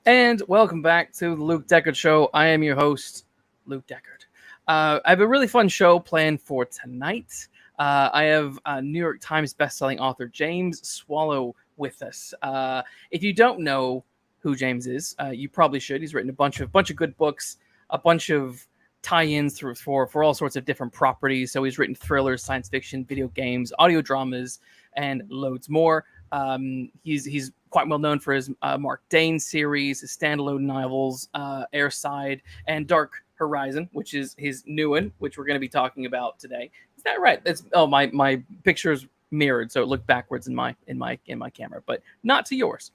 And welcome back to the Luke Deckard Show. I am your host, Luke Deckard. I have a really fun show planned for tonight. I have New York Times bestselling author James Swallow with us. If you don't know who James is, you probably should. He's written a bunch of good books, a bunch of tie-ins for all sorts of different properties. So he's written thrillers, science fiction, video games, audio dramas, and loads more. He's quite well known for his Marc Dane series, his standalone novels, Airside, and Dark Horizon, which is his new one, which we're going to be talking about today. Is that right? My picture's mirrored, so it looked backwards in my camera, but not to yours.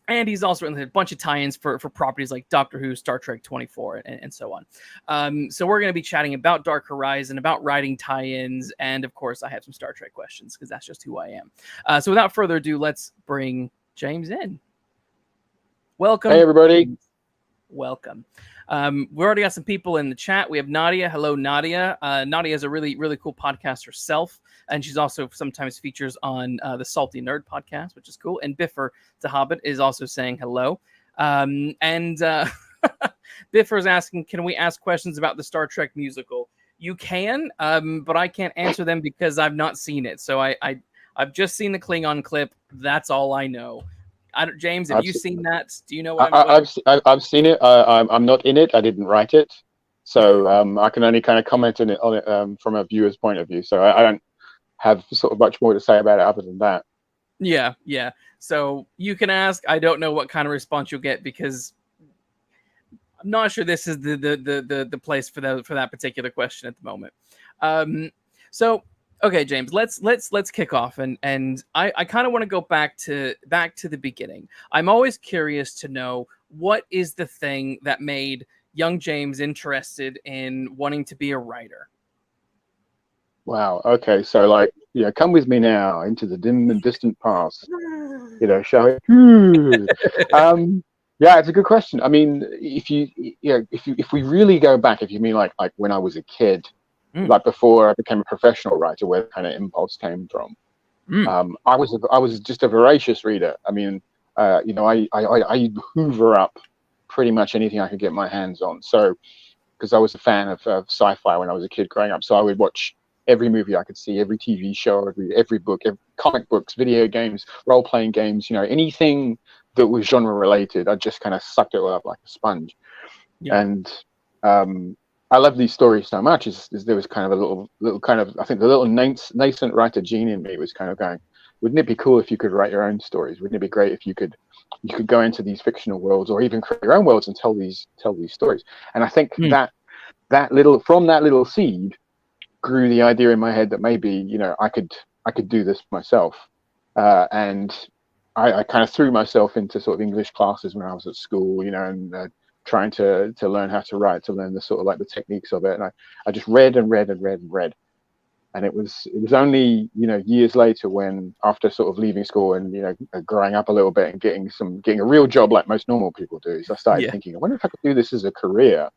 And he's also written a bunch of tie-ins for properties like Doctor Who, Star Trek 24, and so on. So we're going to be chatting about Dark Horizon, about writing tie-ins, and of course, I have some Star Trek questions because that's just who I am. So without further ado, let's bring James in. Welcome. Hey, everybody. Welcome. We already got some people in the chat. We have Nadia. Hello, Nadia. Nadia is a really, really cool podcast herself, and she's also sometimes features on the Salty Nerd podcast, which is cool. And Biffer the Hobbit is also saying hello. And Biffer is asking, can we ask questions about the Star Trek musical? You can, but I can't answer them because I've not seen it. So I've just seen the Klingon clip. That's all I know. James, have you seen that? Do you know what I've seen it. I'm not in it. I didn't write it, so I can only kind of comment on it from a viewer's point of view. So I don't have sort of much more to say about it other than that. Yeah. So you can ask. I don't know what kind of response you'll get because I'm not sure this is the place for that particular question at the moment. So. Okay, James, let's kick off, and I kind of want to go back to the beginning. I'm always curious to know what is the thing that made young James interested in wanting to be a writer. Wow. Okay. So come with me now into the dim and distant past. Shall we? Yeah, it's a good question. I mean, if we really go back, if you mean like when I was a kid. Like before I became a professional writer, where kind of impulse came from. I was just a voracious reader. I mean, I hoover up pretty much anything I could get my hands on. So, because I was a fan of sci-fi when I was a kid growing up, so I would watch every movie I could see, every TV show, every book, comic books, video games, role-playing games. Anything that was genre related, I just kind of sucked it all up like a sponge. Yeah. And I love these stories so much. Is there was kind of a little kind of, I think the little nascent writer gene in me was kind of going, wouldn't it be cool if you could write your own stories? Wouldn't it be great if you could go into these fictional worlds or even create your own worlds and tell these stories? And I think that little seed grew the idea in my head that maybe I could do this myself. And I kind of threw myself into sort of English classes when I was at school, and trying to learn how to write, to learn the sort of like the techniques of it. And I just read and read. And it was only, years later when, after sort of leaving school and, growing up a little bit and getting a real job like most normal people do, so I started thinking, I wonder if I could do this as a career.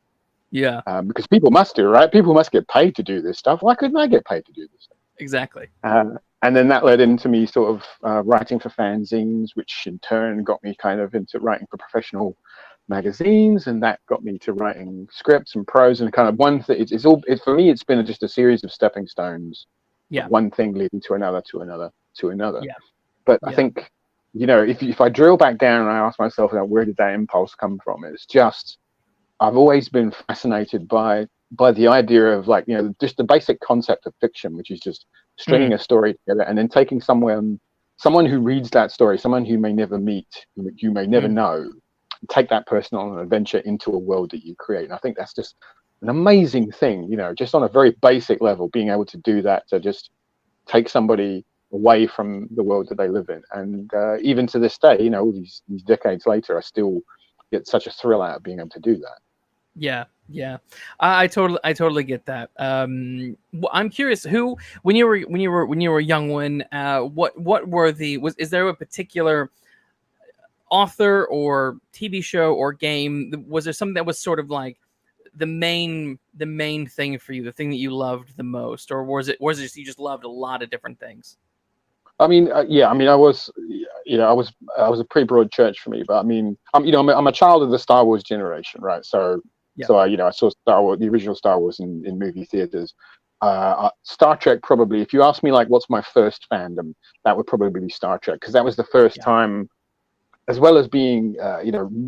Yeah. Because people must do, right? People must get paid to do this stuff. Why couldn't I get paid to do this stuff? Exactly. And then that led into me sort of writing for fanzines, which in turn got me kind of into writing for professional magazines, and that got me to writing scripts and prose, and kind of one thing. For me, it's been just a series of stepping stones. Yeah. One thing leading to another, to another, to another. Yeah. But I think, if I drill back down and I ask myself, where did that impulse come from? It's just, I've always been fascinated by the idea of just the basic concept of fiction, which is just stringing a story together and then taking someone who reads that story, someone who may never meet, who you may never know, take that person on an adventure into a world that you create. And I think that's just an amazing thing, just on a very basic level, being able to do that, to just take somebody away from the world that they live in. And even to this day, all these decades later, I still get such a thrill out of being able to do that. Yeah. I totally get that. I'm curious, who, when you were a young one, what were is there a particular author or TV show or game? Was there something that was sort of like the main thing for you, the thing that you loved the most, or was it just you just loved a lot of different things? I mean, yeah, I mean, I was a pretty broad church for me, but I mean, I'm a child of the Star Wars generation, right? So, Yeah. I saw Star Wars, the original Star Wars in movie theaters. Star Trek, probably, if you ask me, like, what's my first fandom, that would probably be Star Trek, because that was the first time, as well as being,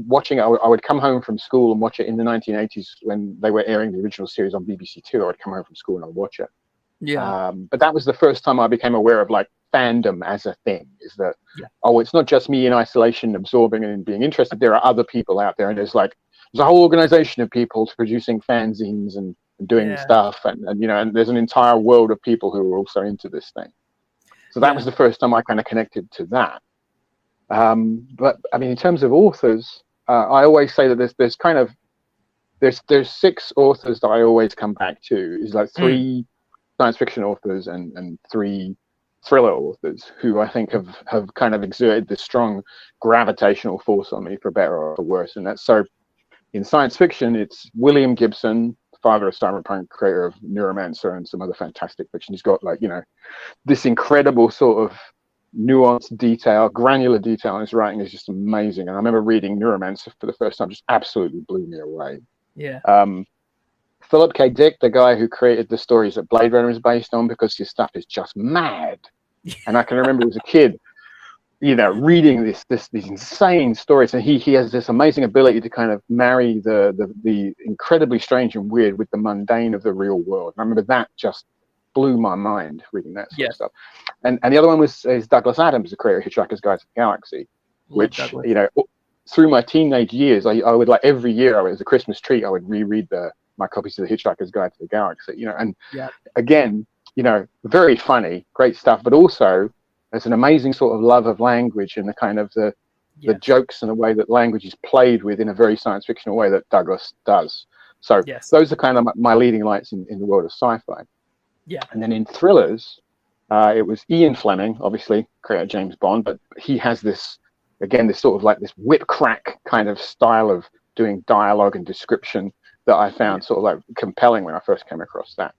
watching, I would come home from school and watch it in the 1980s when they were airing the original series on BBC Two. I would come home from school and I'd watch it. Yeah. But that was the first time I became aware of, like, fandom as a thing. Is that it's not just me in isolation absorbing and being interested. There are other people out there, and there's a whole organization of people producing fanzines and doing stuff, and and there's an entire world of people who are also into this thing. So that was the first time I kind of connected to that. But I mean, in terms of authors, I always say that there's 6 authors that I always come back to. Is like 3 science fiction authors and 3 thriller authors who I think have kind of exerted this strong gravitational force on me, for better or for worse. And that's, so in science fiction, it's William Gibson, father of cyberpunk, creator of Neuromancer and some other fantastic fiction. He's got, like, this incredible sort of nuanced detail, granular detail in his writing is just amazing. And I remember reading Neuromancer for the first time, just absolutely blew me away. Yeah. Philip K. Dick, the guy who created the stories that Blade Runner is based on, because his stuff is just mad. And I can remember as a kid, reading these insane stories, and he has this amazing ability to kind of marry the incredibly strange and weird with the mundane of the real world. And I remember that just blew my mind reading that sort of stuff. And the other one is Douglas Adams, the creator of Hitchhiker's Guide to the Galaxy, which through my teenage years, I would, like, every year, as a Christmas treat, I would reread my copies of the Hitchhiker's Guide to the Galaxy. And again, very funny, great stuff, but also there's an amazing sort of love of language and the kind of the jokes and the way that language is played with in a very science fictional way that Douglas does. So those are kind of my leading lights in the world of sci-fi. Yeah. And then in thrillers, it was Ian Fleming, obviously, creator of James Bond, but he has this sort of like this whip crack kind of style of doing dialogue and description that I found sort of like compelling when I first came across that.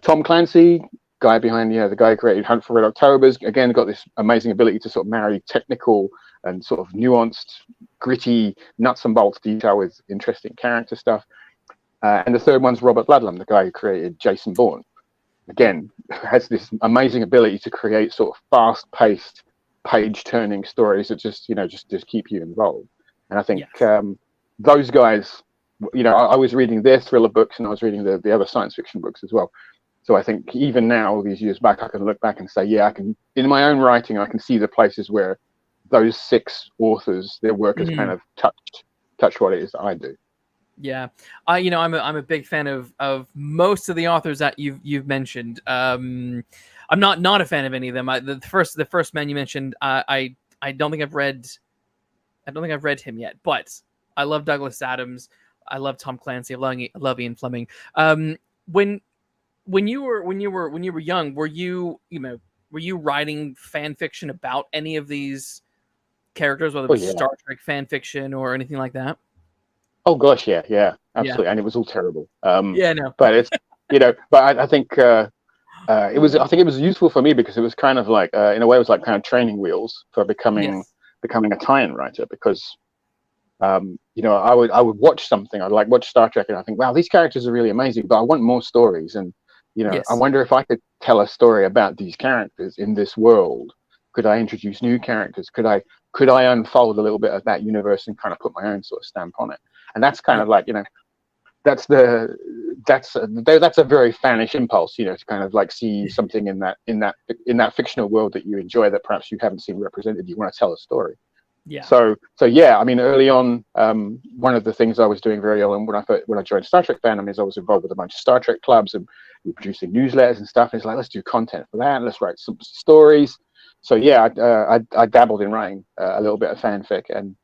Tom Clancy, guy behind, the guy who created Hunt for Red Octobers, again, got this amazing ability to sort of marry technical and sort of nuanced, gritty, nuts and bolts detail with interesting character stuff. And the third one's Robert Ludlum, the guy who created Jason Bourne. Again, has this amazing ability to create sort of fast-paced, page-turning stories that just keep you involved. And I think those guys, I was reading their thriller books and I was reading the other science fiction books as well. So I think even now, all these years back, I can look back and say, I can, in my own writing, I can see the places where those 6 authors, their work has kind of touched what it is that I do. Yeah, I'm a big fan of most of the authors that you've mentioned. I'm not a fan of any of them. The first man you mentioned, I don't think I've read him yet, but I love Douglas Adams. I love Tom Clancy. I love Ian Fleming. When you were young, were you writing fan fiction about any of these characters, whether it was Star Trek fan fiction or anything like that? Oh gosh, yeah, absolutely, and it was all terrible. No. But it's but I think it was useful for me because it was kind of like in a way it was like kind of training wheels for becoming a tie-in writer, because I would watch something, I'd like watch Star Trek and I think, wow, these characters are really amazing, but I want more stories, and I wonder if I could tell a story about these characters in this world. Could I introduce new characters? Could I unfold a little bit of that universe and kind of put my own sort of stamp on it? And that's kind of like, that's a very fanish impulse, to kind of like see something in that fictional world that you enjoy that perhaps you haven't seen represented. You want to tell a story. Yeah. So yeah, I mean, early on, one of the things I was doing very early on when I joined Star Trek fandom is I was involved with a bunch of Star Trek clubs and we were producing newsletters and stuff. And it's like, let's do content for that. Let's write some stories. So yeah, I dabbled in writing a little bit of fanfic, and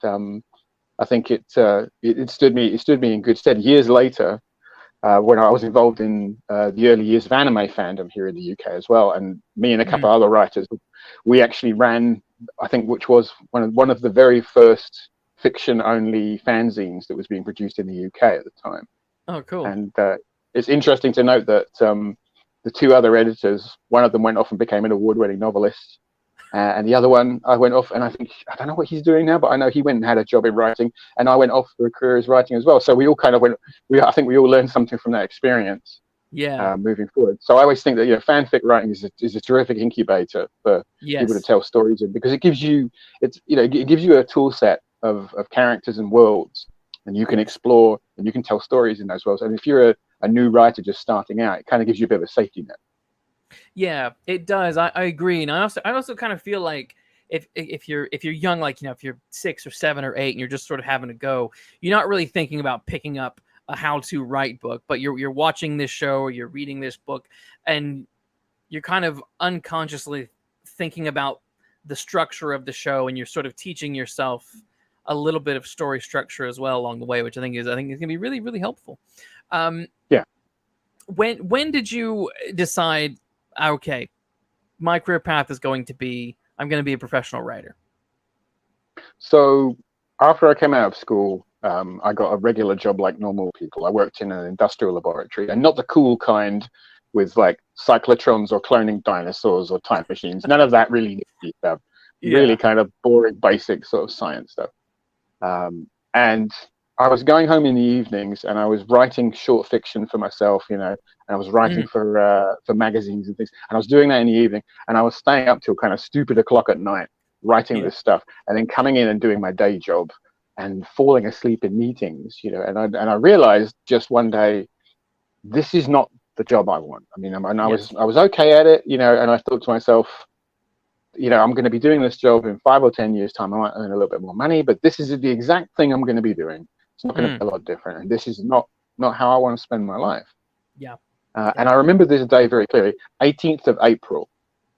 I think it stood me in good stead. Years later, when I was involved in the early years of anime fandom here in the UK as well, and me and a couple of other writers, we actually ran, I think, which was one of the very first fiction-only fanzines that was being produced in the UK at the time. Oh, cool! And it's interesting to note that the 2 other editors, one of them went off and became an award-winning novelist. And the other one, I went off, and I don't know what he's doing now, but I know he went and had a job in writing, and I went off for a career as writing as well. So we all kind of I think we all learned something from that experience. Yeah. Moving forward. So I always think that fanfic writing is a terrific incubator for people to tell stories in, because it gives you a tool set of characters and worlds, and you can explore and you can tell stories in those worlds. And if you're a new writer just starting out, it kind of gives you a bit of a safety net. Yeah, it does. I agree, and I also kind of feel like if you're young, like if you're 6 or 7 or 8, and you're just sort of having to go, you're not really thinking about picking up a how-to write book, but you're watching this show or you're reading this book, and you're kind of unconsciously thinking about the structure of the show, and you're sort of teaching yourself a little bit of story structure as well along the way, which I think is going to be really, really helpful. Yeah. When did you decide, okay, my career path is going to be, I'm going to be a professional writer? So after I came out of school, I got a regular job like normal people. I worked in an industrial laboratory, and not the cool kind with like cyclotrons or cloning dinosaurs or time machines. None of that really stuff. Really kind of boring, basic sort of science stuff. And I was going home in the evenings, and I was writing short fiction for myself, and I was writing for magazines and things. And I was doing that in the evening, and I was staying up till kind of stupid o'clock at night writing this stuff, and then coming in and doing my day job and falling asleep in meetings, and I realized just one day, this is not the job I want. I mean, I was okay at it, and I thought to myself, I'm going to be doing this job in 5 or 10 years time. I might earn a little bit more money, but this is the exact thing I'm going to be doing. It's not going to be a lot different, and this is not how I want to spend my life. And I remember this day very clearly. 18th of April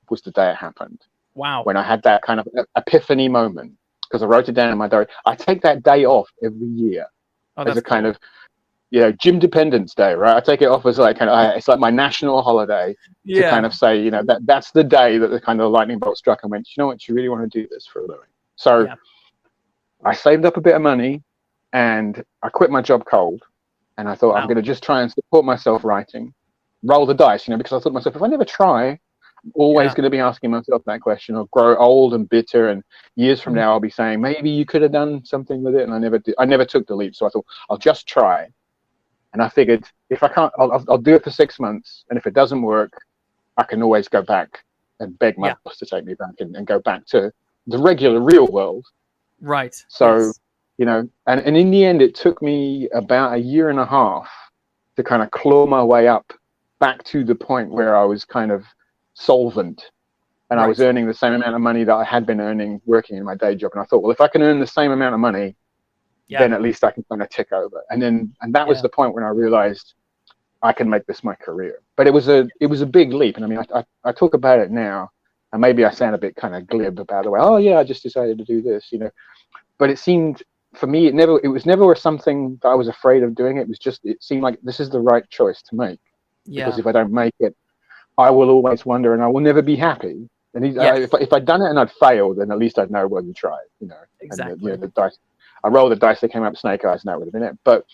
was the day it happened. Wow. When I had that kind of epiphany moment, because I wrote it down in my diary. I take that day off every year as a kind of, Jim Dependence Day, right? I take it off as like it's like my national holiday to kind of say, that's the day that the kind of lightning bolt struck and went, you know what, you really want to do this for a living. So I saved up a bit of money, and I quit my job cold, and I thought, I'm going to just try and support myself writing, roll the dice, because I thought to myself, if I never try, I'm always going to be asking myself that question, or grow old and bitter, and years from now I'll be saying, maybe you could have done something with it, and I never did. I never took the leap. So I thought, I'll just try. And I figured, if I can't, I'll do it for 6 months, and if it doesn't work, I can always go back and beg my boss to take me back and go back to the regular real world. Right. So and in the end, it took me about a year and a half to kind of claw my way up back to the point where I was kind of solvent, and I was earning the same amount of money that I had been earning working in my day job. And I thought, well, if I can earn the same amount of money, then at least I can kind of tick over. And that was the point when I realized I can make this my career. But it was a big leap. And I mean, I talk about it now, and maybe I sound a bit kind of glib about the way, I just decided to do this, but it seemed, for me, it was never something that I was afraid of doing. It seemed like this is the right choice to make. Because if I don't make it, I will always wonder, and I will never be happy. And if I'd done it and I'd failed, then at least I'd know, well, you tried, Exactly. And the dice, I rolled the dice, they came up snake eyes, and that would have been it. But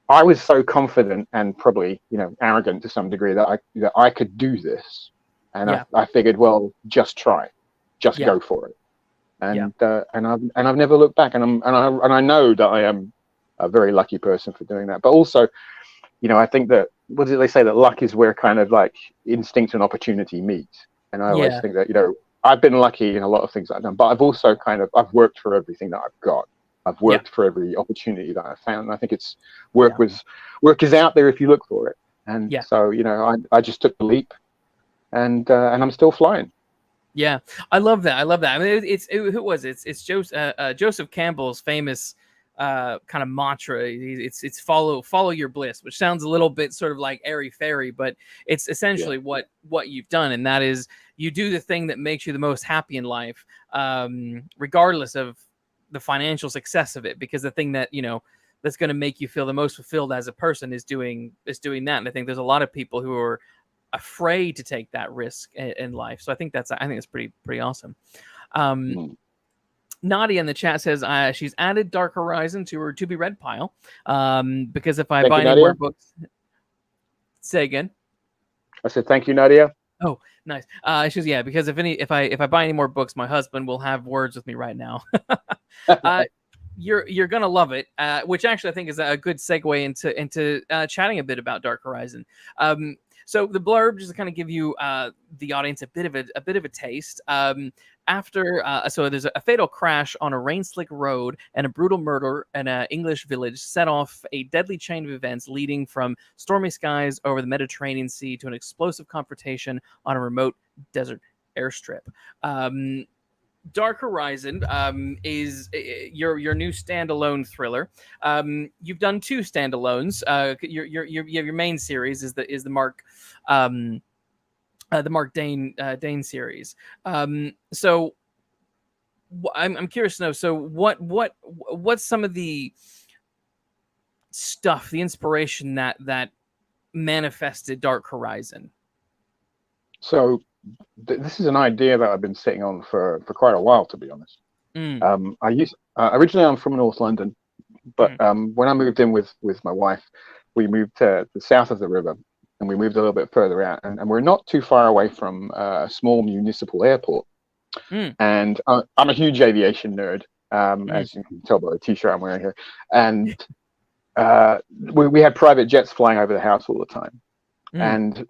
I was so confident and probably, arrogant to some degree that I could do this, and I figured, well, just try, just go for it, and I've never looked back, and I know that I am a very lucky person for doing that. But also, I think that, what did they say, that luck is where kind of like instinct and opportunity meet. And I always think that, I've been lucky in a lot of things I've done, but I've also I've worked for everything that I've got. I've worked for every opportunity that I've found. And I think it's work is out there if you look for it. And so, I just took the leap, and I'm still flying. Yeah, I love that. I mean, it's Joseph Campbell's famous kind of mantra. It's follow your bliss, which sounds a little bit sort of like airy fairy, but it's essentially what you've done, and that is, you do the thing that makes you the most happy in life, regardless of the financial success of it, because the thing that that's going to make you feel the most fulfilled as a person is doing that. And I think there's a lot of people who are afraid to take that risk in life. So I think that's pretty awesome. Nadia in the chat says she's added Dark Horizon to her to be read pile, because if I buy any more books. Say again. I said thank you, Nadia. Oh, nice. Because if I buy any more books, my husband will have words with me right now. uh, you're gonna love it, which actually I think is a good segue into chatting a bit about Dark Horizon. So the blurb, just to kind of give you the audience a bit of a taste. So there's a fatal crash on a rain-slick road, and a brutal murder in an English village set off a deadly chain of events leading from stormy skies over the Mediterranean Sea to an explosive confrontation on a remote desert airstrip. Dark Horizon is your new standalone thriller. You've done two standalones. Your main series is the Marc Dane series. So I'm curious to know. So what's some of the stuff, the inspiration that manifested Dark Horizon? So this is an idea that I've been sitting on for quite a while, to be honest. Originally I'm from North London, but when I moved in with my wife, we moved to the south of the river, and we moved a little bit further out, and we're not too far away from a small municipal airport. And I'm a huge aviation nerd, as you can tell by the t-shirt I'm wearing here, and we had private jets flying over the house all the time. And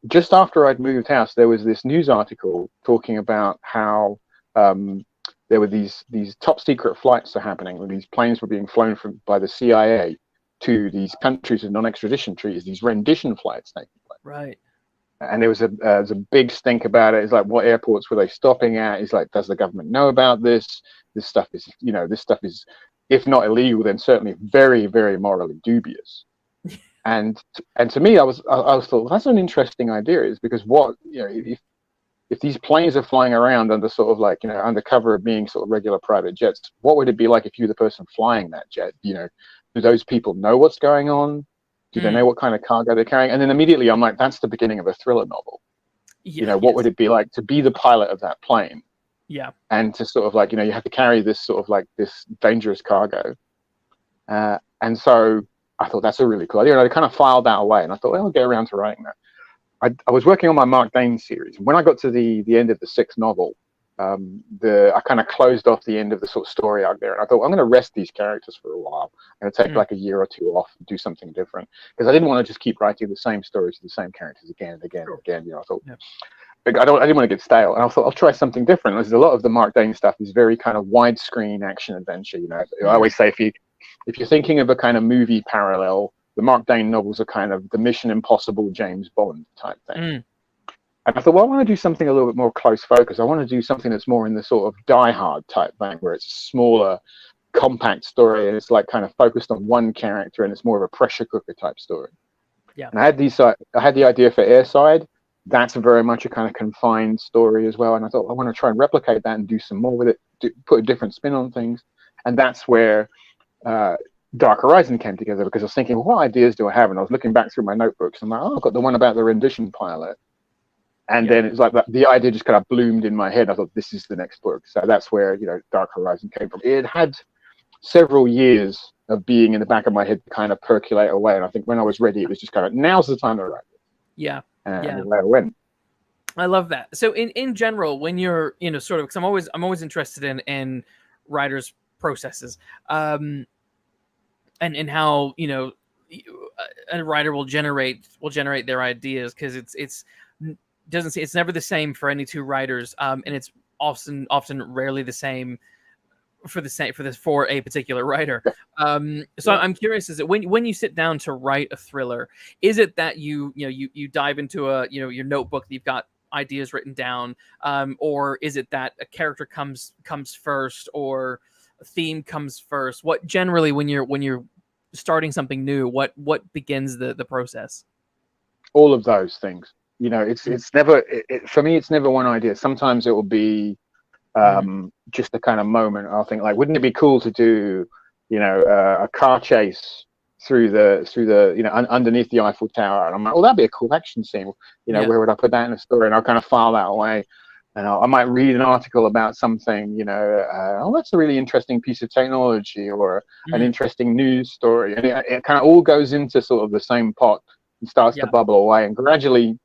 just after I'd moved house, there was this news article talking about how there were these top secret flights are happening, where these planes were being flown by the CIA to these countries with non-extradition treaties, these rendition flights taking place. Right. And there was a big stink about it. It's like, what airports were they stopping at? It's like, does the government know about this? This stuff is, if not illegal, then certainly very, very morally dubious. And to me, I was thought, well, that's an interesting idea, is because if these planes are flying around under sort of like, under cover of being sort of regular private jets, what would it be like if you were the person flying that jet? Do those people know what's going on? Do they know what kind of cargo they're carrying? And then immediately I'm like, that's the beginning of a thriller novel. What would it be like to be the pilot of that plane? Yeah. And to sort of like, you have to carry this sort of like this dangerous cargo. And so I thought that's a really cool idea. And I kind of filed that away, and I thought, well, I'll get around to writing that. I was working on my Marc Dane series. When I got to the end of the sixth novel, I kind of closed off the end of the sort of story out there, and I thought, I'm going to rest these characters for a while. I'm going to take like a year or two off and do something different, because I didn't want to just keep writing the same stories to the same characters again and again and again. I thought, I didn't want to get stale, and I thought I'll try something different. There's a lot of the Marc Dane stuff is very kind of widescreen action adventure. I always say if you're thinking of a kind of movie parallel, the Marc Dane novels are kind of the Mission Impossible James Bond type thing. And I thought, well, I want to do something a little bit more close focus. I want to do something that's more in the sort of Die Hard type thing, where it's a smaller, compact story, and it's like kind of focused on one character, and it's more of a pressure cooker type story. Yeah. And I had the idea for Airside. That's very much a kind of confined story as well. And I thought, I want to try and replicate that and do some more with it, put a different spin on things. And that's where Dark Horizon came together, because I was thinking, well, what ideas do I have? And I was looking back through my notebooks, and I'm like, I've got the one about the rendition pilot. And then it's like the idea just kind of bloomed in my head. I thought, this is the next book. So that's where, Dark Horizon came from. It had several years of being in the back of my head to kind of percolate away. And I think when I was ready, it was just kind of, now's the time to write it. Yeah. And let it win. I love that. So in general, when you're, sort of, because I'm always interested in writers' processes, and how, a writer will generate their ideas, because it's never the same for any two writers, and it's often rarely the same for a particular writer. So I'm curious, is it when you sit down to write a thriller, is it that you dive into your notebook that you've got ideas written down, or is it that a character comes first, or a theme comes first? What generally, when you're starting something new, what begins the process? All of those things. It's never, for me, it's never one idea. Sometimes it will be just a kind of moment. I'll think, like, wouldn't it be cool to do, a car chase through the underneath the Eiffel Tower? And I'm like, well, that'd be a cool action scene. Where would I put that in a story? And I'll kind of file that away. And I might read an article about something, that's a really interesting piece of technology, or an interesting news story. And it kind of all goes into sort of the same pot and starts to bubble away. And gradually,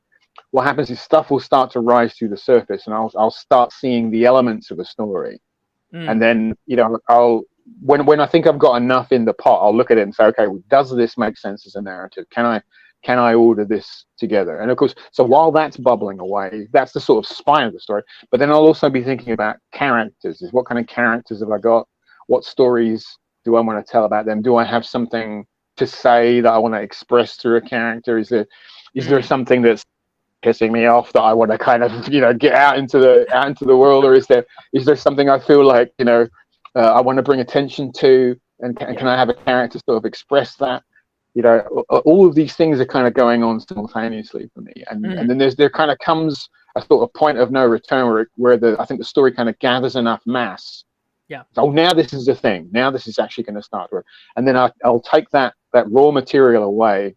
what happens is stuff will start to rise to the surface, and I'll start seeing the elements of a story, and then I'll when I think I've got enough in the pot, I'll look at it and say, okay, well, does this make sense as a narrative? Can I order this together? And of course, so while that's bubbling away, that's the sort of spine of the story. But then I'll also be thinking about characters. What kind of characters have I got? What stories do I want to tell about them? Do I have something to say that I want to express through a character? Is there something that's pissing me off that I want to kind of get out into the world, or is there something I feel like I want to bring attention to, and can I have a character sort of express that? All of these things are kind of going on simultaneously for me, and then there kind of comes a sort of point of no return where I think the story kind of gathers enough mass. Yeah. Oh, now this is the thing. Now this is actually going to start work, and then I'll take that raw material away,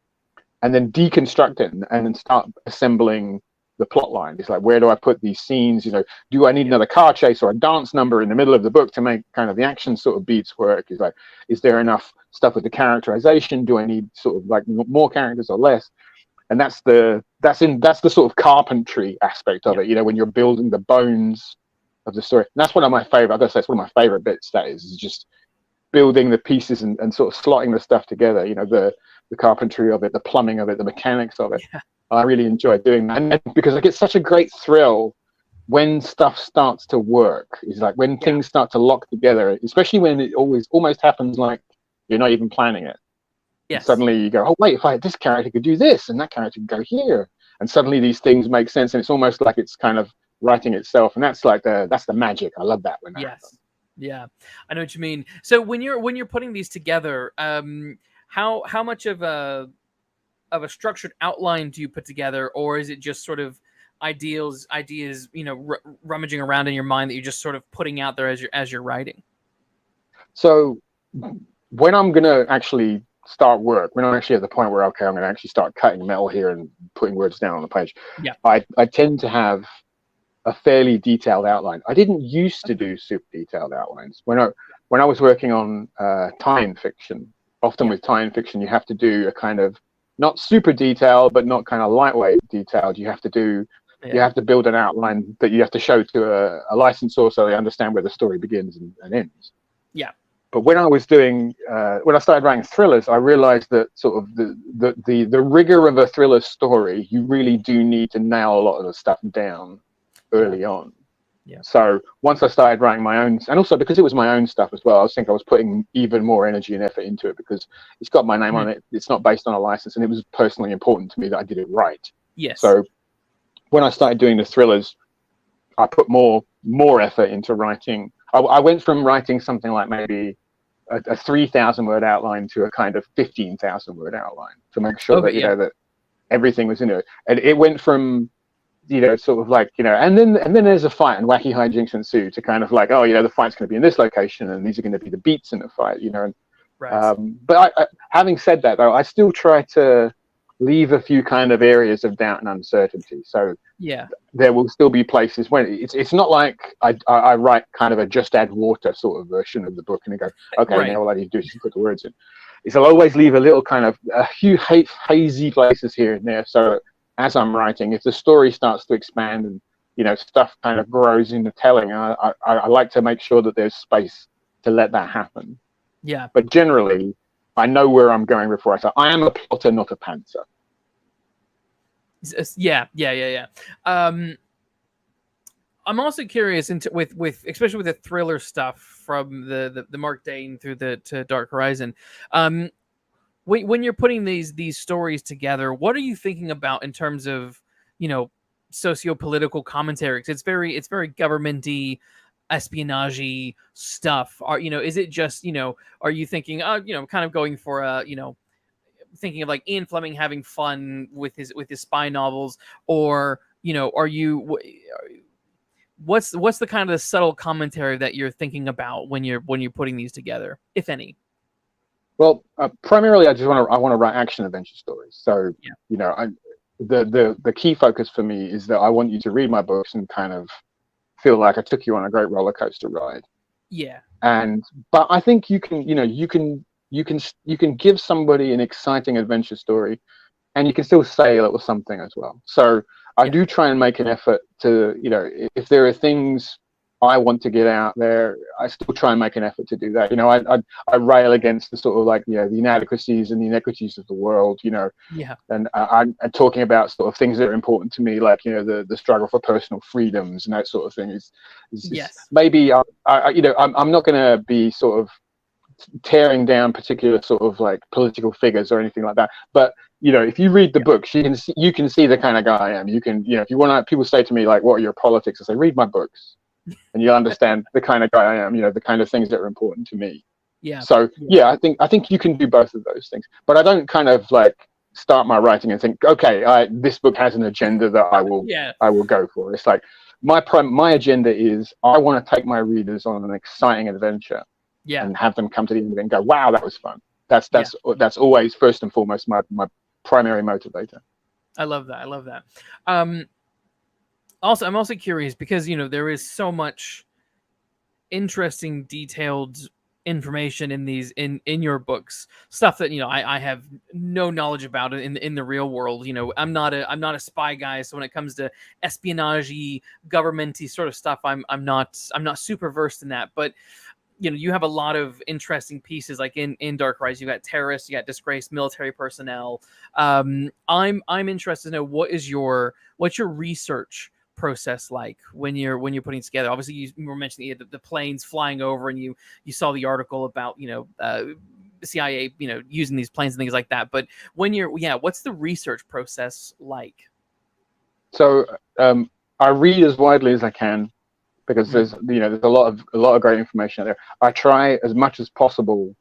and then deconstruct it and then start assembling the plot line. It's like, where do I put these scenes? Do I need another car chase or a dance number in the middle of the book to make kind of the action sort of beats work? It's like, is there enough stuff with the characterization? Do I need sort of like more characters or less? And that's the sort of carpentry aspect of it. When you're building the bones of the story. And that's one of my favorite. I gotta say, it's one of my favorite bits. That is just building the pieces and sort of slotting the stuff together. The carpentry of it, the plumbing of it, the mechanics of it. Yeah. I really enjoy doing that, and because I get such a great thrill when stuff starts to work. It's like when things start to lock together, especially when it almost happens like you're not even planning it. Yes. Suddenly you go, oh wait, if I had this character could do this, and that character could go here, and suddenly these things make sense, and it's almost like it's kind of writing itself, and that's like that's the magic. I love that when that happens. Yeah, I know what you mean. So when you're putting these together, how much of a structured outline do you put together, or is it just sort of ideas, rummaging around in your mind that you're just sort of putting out there as you're writing? So when I'm gonna actually start work, when I'm actually at the point where I'm gonna actually start cutting metal here and putting words down on the page, I tend to have a fairly detailed outline. I didn't used to do super detailed outlines. When I was working on tie-in fiction, often with tie-in fiction, you have to do a kind of not super detailed, but not kind of lightweight detailed. You have to build an outline that you have to show to a licensor so they understand where the story begins and ends. Yeah. But when I was when I started writing thrillers, I realized that sort of the rigor of a thriller story, you really do need to nail a lot of the stuff down early on. Yeah. So once I started writing my own, and also because it was my own stuff as well, I think I was putting even more energy and effort into it because it's got my name on it. It's not based on a license, and it was personally important to me that I did it right. Yes. So when I started doing the thrillers, I put more effort into writing. I went from writing something like maybe a 3,000 word outline to a kind of 15,000 word outline to make sure that that everything was in it. And it went from sort of like, and then there's a fight and wacky hijinks ensue to kind of like, oh, the fight's going to be in this location and these are going to be the beats in the fight, and, right. But I, having said that, though, I still try to leave a few kind of areas of doubt and uncertainty. So there will still be places when it's not like I write kind of a just add water sort of version of the book and I go, okay, now all I need to do is put the words in. I'll always leave a little kind of a few hazy places here and there. So as I'm writing, if the story starts to expand and stuff kind of grows in the telling, I like to make sure that there's space to let that happen. Yeah. But generally, I know where I'm going before I start. I am a plotter, not a pantser. Yeah. I'm also curious with especially with the thriller stuff from the Marc Dane through to Dark Horizon. When you're putting these stories together, what are you thinking about in terms of socio-political commentaries? It's very governmenty, espionage-y stuff. Is it just are you thinking kind of going for thinking of like Ian Fleming having fun with his spy novels, or are you what's the kind of the subtle commentary that you're thinking about when you're putting these together, if any? Well, primarily, I want to write action adventure stories. So, the key focus for me is that I want you to read my books and kind of feel like I took you on a great roller coaster ride. Yeah. But I think you can give somebody an exciting adventure story and you can still say a little something as well. So I Yeah. do try and make an effort to, if there are things I want to get out there, I still try and make an effort to do that. I rail against the sort of like, the inadequacies and the inequities of the world, Yeah. and I'm talking about sort of things that are important to me, like, the struggle for personal freedoms and that sort of thing. Is Yes. maybe I'm not going to be sort of tearing down particular sort of like political figures or anything like that, but if you read the books, you can see the kind of guy I am. You can, if you want to, people say to me like, what are your politics? I say, read my books and you'll understand the kind of guy I am, the kind of things that are important to me. Yeah. So yeah, I think you can do both of those things, but I don't kind of like start my writing and think, okay, this book has an agenda that Yeah. I will go for. It's like my agenda is I want to take my readers on an exciting adventure Yeah. and have them come to the end of it and go, wow, that was fun. That's always first and foremost my primary motivator. I love that. I love that. Also, I'm also curious because there is so much interesting, detailed information in these in your books, stuff that I have no knowledge about in the real world. I'm not a spy guy, so when it comes to espionage, governmenty sort of stuff, I'm not super versed in that. But you have a lot of interesting pieces, like in Dark Rise, you got terrorists, you got disgraced military personnel. I'm interested to know what's your research process like when you're putting together. Obviously, you were mentioning the planes flying over, and you saw the article about CIA using these planes and things like that. But when what's the research process like? So I read as widely as I can, because there's a lot of great information out there. I try as much as possible.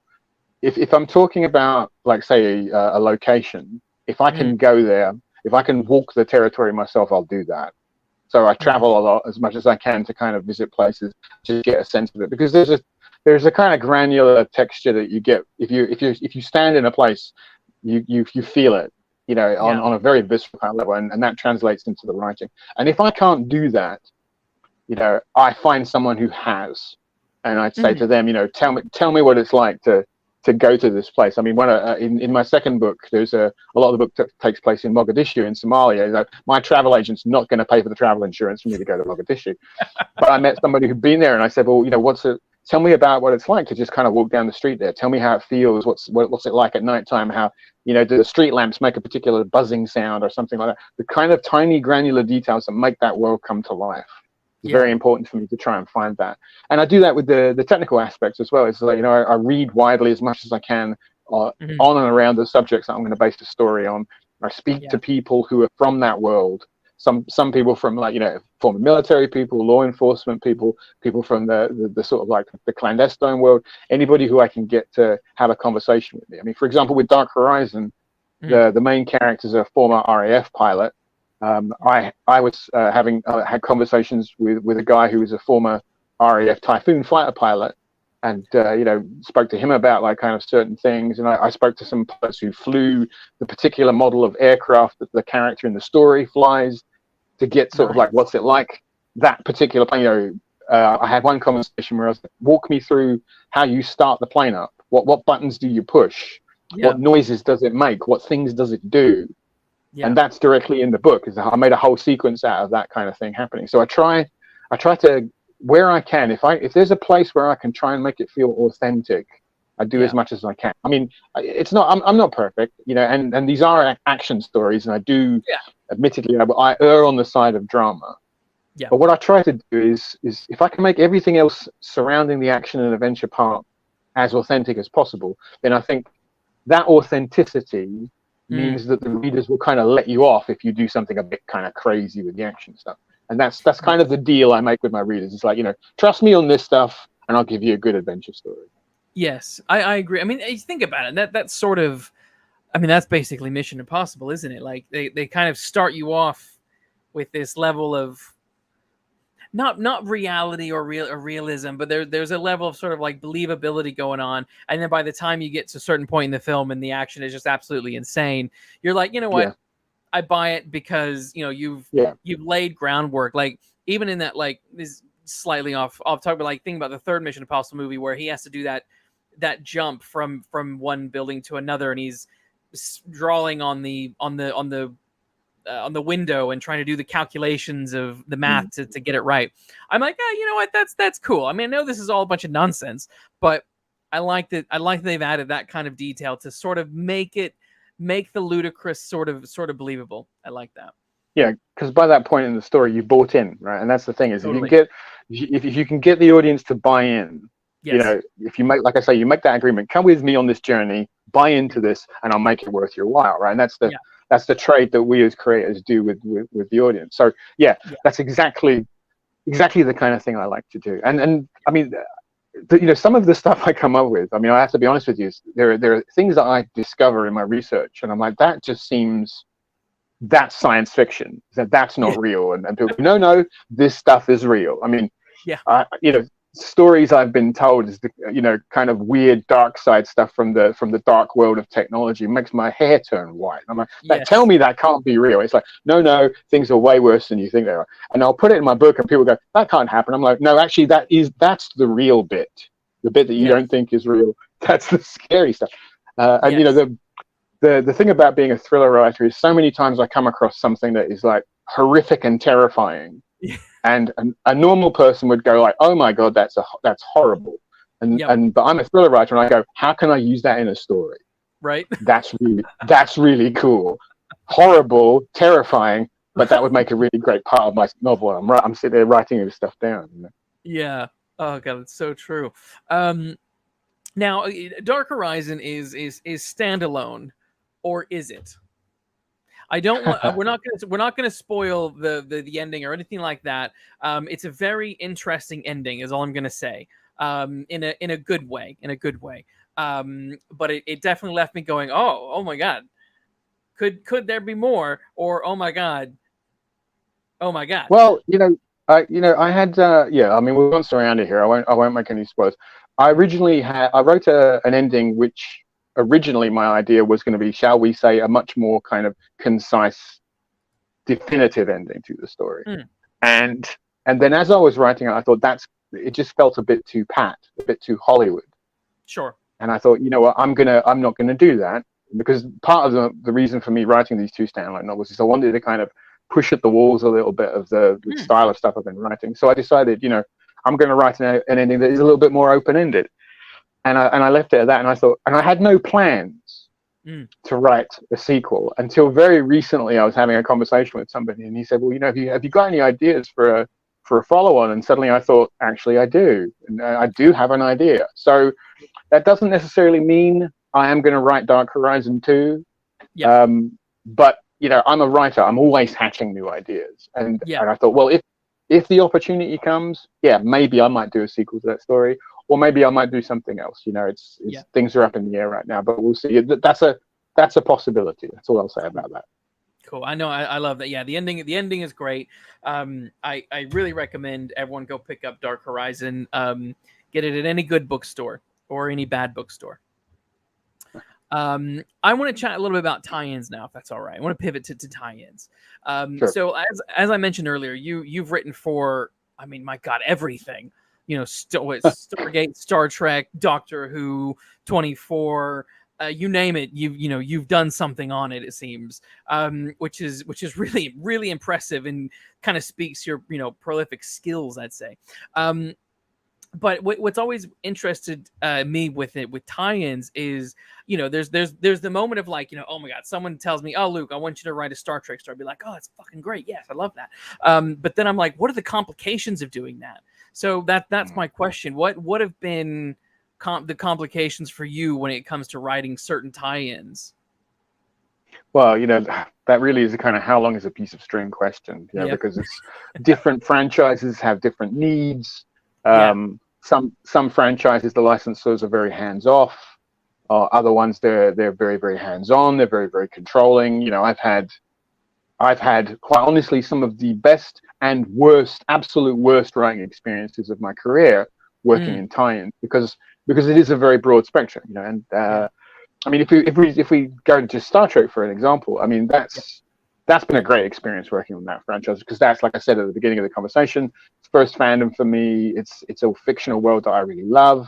If I'm talking about, like, say, a location, if I can go there, if I can walk the territory myself, I'll do that. So I travel a lot, as much as I can, to kind of visit places to get a sense of it, because there's a kind of granular texture that you get if you stand in a place, you feel it, on a very visceral kind of level, and that translates into the writing. And if I can't do that, I find someone who has, and I'd say to them, tell me what it's like to go to this place. I mean, when in my second book, there's a lot of the book takes place in Mogadishu in Somalia. My travel agent's not going to pay for the travel insurance for me to go to Mogadishu, but I met somebody who'd been there, and I said, well, tell me about what it's like to just kind of walk down the street there. Tell me how it feels. What's it like at nighttime? How, do the street lamps make a particular buzzing sound or something like that? The kind of tiny granular details that make that world come to life. It's very important for me to try and find that. And I do that with the technical aspects as well. It's like, I read widely as much as I can on and around the subjects that I'm going to base the story on. I speak to people who are from that world. Some people from, like, former military people, law enforcement people from the sort of like the clandestine world, anybody who I can get to have a conversation with me. I mean, for example, with Dark Horizon, the main character is a former RAF pilot. I was had conversations with a guy who was a former RAF Typhoon fighter pilot, and spoke to him about, like, kind of certain things. And I spoke to some pilots who flew the particular model of aircraft that the character in the story flies, to get sort of like, what's it like, that particular plane. I had one conversation where I was like, walk me through how you start the plane up. What buttons do you push? What noises does it make? What things does it do? And that's directly in the book. I made a whole sequence out of that kind of thing happening. So I try to, where I can, if there's a place where I can try and make it feel authentic, I do as much as I can. I mean, it's not, I'm not perfect, and these are action stories, and I do, admittedly, I err on the side of drama. But what I try to do is if I can make everything else surrounding the action and adventure part as authentic as possible, then I think that authenticity means that the readers will kind of let you off if you do something a bit kind of crazy with the action stuff. And that's kind of the deal I make with my readers. It's like, trust me on this stuff, and I'll give you a good adventure story. Yes, I agree. I mean, you think about it, that's sort of, I mean, that's basically Mission Impossible, isn't it? Like, they kind of start you off with this level of not reality or realism, but there's a level of sort of like believability going on, and then by the time you get to a certain point in the film and the action is just absolutely insane, you're like, what, I buy it, because you've laid groundwork. Like, even in that, like, this slightly off talk, but like, think about the third Mission Impossible movie where he has to do that jump from one building to another, and he's drawing on the window and trying to do the calculations of the math to get it right. I'm like, you know what? That's cool. I mean, I know this is all a bunch of nonsense, but I like that they've added that kind of detail to sort of make the ludicrous sort of believable. I like that. Yeah, because by that point in the story, you bought in, right? And that's the thing is, Totally. if you can get the audience to buy in, Yes. you know, if you make, like I say, you make that agreement, come with me on this journey, buy into this, and I'll make it worth your while, right? And that's the trade that we as creators do with the audience. So yeah, that's exactly the kind of thing I like to do. And I mean, you know, some of the stuff I come up with, I mean, I have to be honest with you, there are things that I discover in my research, and I'm like, that just seems, that's science fiction. That's not real. And people, no, this stuff is real. I mean, you know, stories I've been told is the, you know, kind of weird dark side stuff from the dark world of technology makes my hair turn white. I'm like, tell me that can't be real. It's like, no, things are way worse than you think they are. And I'll put it in my book and people go, that can't happen. I'm like, no, actually that's the real bit. The bit that you don't think is real. That's the scary stuff. And you know, the thing about being a thriller writer is so many times I come across something that is like horrific and terrifying. And a normal person would go like, oh my God, that's horrible. But I'm a thriller writer and I go, how can I use that in a story? Right. That's really cool. Horrible, terrifying, but that would make a really great part of my novel. I'm sitting there writing this stuff down. You know? Yeah. Oh God, it's so true. Now, Dark Horizon is standalone, or is it? I don't want. We're not gonna spoil the ending or anything like that. It's a very interesting ending, is all I'm gonna say. In a good way. But it definitely left me going, oh my God, could there be more? Or oh my God. Well, I had I mean, we're not surrounded here. I won't make any spoilers. I wrote an ending which originally my idea was going to be, shall we say, a much more kind of concise, definitive ending to the story. And then as I was writing it, I thought it just felt a bit too pat, a bit too Hollywood. Sure. And I thought, you know what, I'm not gonna do that, because part of the reason for me writing these two standalone novels is I wanted to kind of push at the walls a little bit of the style of stuff I've been writing. So I decided, you know, I'm going to write an ending that is a little bit more open-ended. And I left it at that, and I thought, and I had no plans to write a sequel until very recently. I was having a conversation with somebody, and he said, "Well, you know, have you got any ideas for a follow-on?" And suddenly I thought, actually, I do, and I do have an idea. So that doesn't necessarily mean I am going to write Dark Horizon 2. But you know, I'm a writer. I'm always hatching new ideas, and I thought, well, if the opportunity comes, maybe I might do a sequel to that story. Or maybe I might do something else. You know, it's things are up in the air right now, but we'll see. That's a possibility. That's all I'll say about that. Cool. I know. I love that. Yeah, the ending is great. I really recommend everyone go pick up Dark Horizon. Get it at any good bookstore or any bad bookstore. I want to chat a little bit about tie-ins now, if that's all right. I want to pivot to tie-ins. Sure. So as I mentioned earlier, you've written for, I mean, my God, everything. You know, Stargate, Star Trek, Doctor Who, 24, you name it. You've done something on it. It seems, which is really, really impressive and kind of speaks your prolific skills, I'd say. But what's always interested me with tie-ins is, you know, there's the moment of like, you know, oh my God, someone tells me, oh, Luke, I want you to write a Star Trek story. I'd be like, oh, that's fucking great. Yes, I love that. But then I'm like, what are the complications of doing that? So that's my question. What have been the complications for you when it comes to writing certain tie-ins? Well, you know, that really is a kind of how long is a piece of string question, you know, because it's different franchises have different needs. Some franchises, the licensors are very hands-off. Other ones, they're very, very hands-on. They're very, very controlling. You know, I've had quite honestly some of the best and worst, absolute worst writing experiences of my career working in tie-in, because it is a very broad spectrum, you know. And I mean, if we go to Star Trek for an example, I mean that's been a great experience working on that franchise, because that's, like I said at the beginning of the conversation, first fandom for me. It's a fictional world that I really love.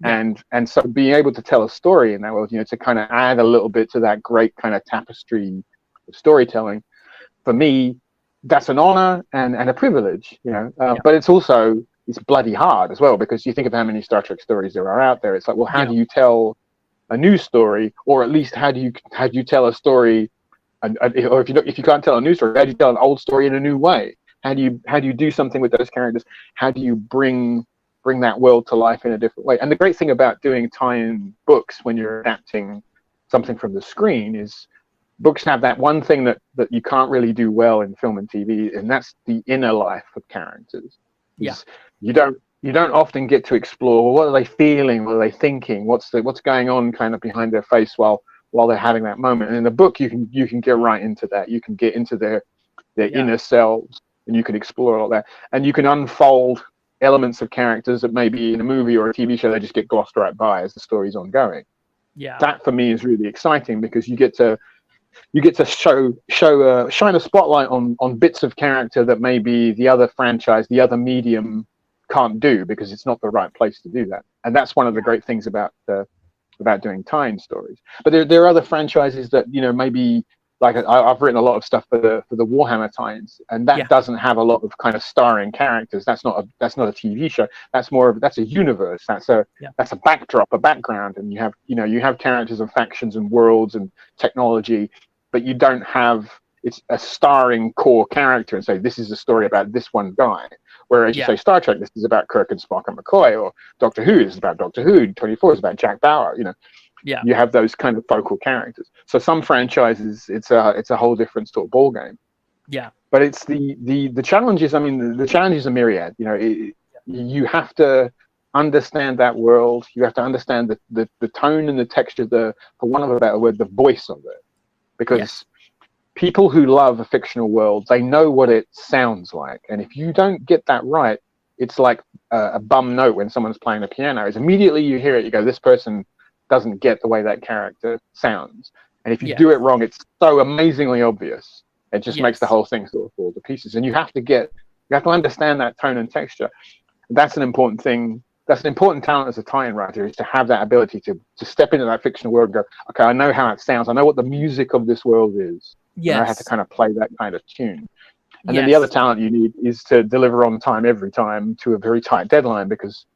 Yeah. And so being able to tell a story in that world, to kind of add a little bit to that great kind of tapestry of storytelling, for me, that's an honor and a privilege, but it's bloody hard as well, because you think of how many Star Trek stories there are out there. It's like, well, how do you tell a new story, or at least how do you tell a story, or if you can't tell a new story, how do you tell an old story in a new way? How do you do something with those characters? How do you bring that world to life in a different way? And the great thing about doing tie-in books when you're adapting something from the screen is books have that one thing that you can't really do well in film and TV, and that's the inner life of characters. Yeah. You don't often get to explore, well, what are they feeling, what are they thinking, what's going on kind of behind their face while they're having that moment. And in the book, you can get right into that. You can get into their inner selves, and you can explore all that, and you can unfold elements of characters that maybe in a movie or a TV show they just get glossed right by as the story's ongoing. Yeah. That for me is really exciting, because you get to shine a spotlight on bits of character that maybe the other franchise, the other medium can't do, because it's not the right place to do that. And that's one of the great things about doing tie-in stories. But there are other franchises that maybe, like I've written a lot of stuff for the Warhammer tie-ins, and that doesn't have a lot of kind of starring characters. That's not a TV show. That's a universe. That's a backdrop, a background, and you have characters and factions and worlds and technology, but you don't have a starring core character and say this is a story about this one guy. Whereas you say Star Trek, this is about Kirk and Spock and McCoy, or Doctor Who, this is about Doctor Who. 24 is about Jack Bauer. You have those kind of focal characters. So some franchises, it's a whole different sort of ball game. Yeah. But it's the challenges. I mean, the challenges are myriad. You have to understand that world. You have to understand the tone and the texture, for want of a better word, the voice of it, because people who love a fictional world, they know what it sounds like, and if you don't get that right, it's like a bum note when someone's playing the piano. Is immediately you hear it, you go, this person doesn't get the way that character sounds. And if you do it wrong, it's so amazingly obvious. It just makes the whole thing sort of fall to pieces. And you have to understand that tone and texture. That's an important thing. That's an important talent as a tie-in writer, is to have that ability to step into that fictional world and go, okay, I know how it sounds. I know what the music of this world is. And I have to kind of play that kind of tune. And then the other talent you need is to deliver on time every time to a very tight deadline, because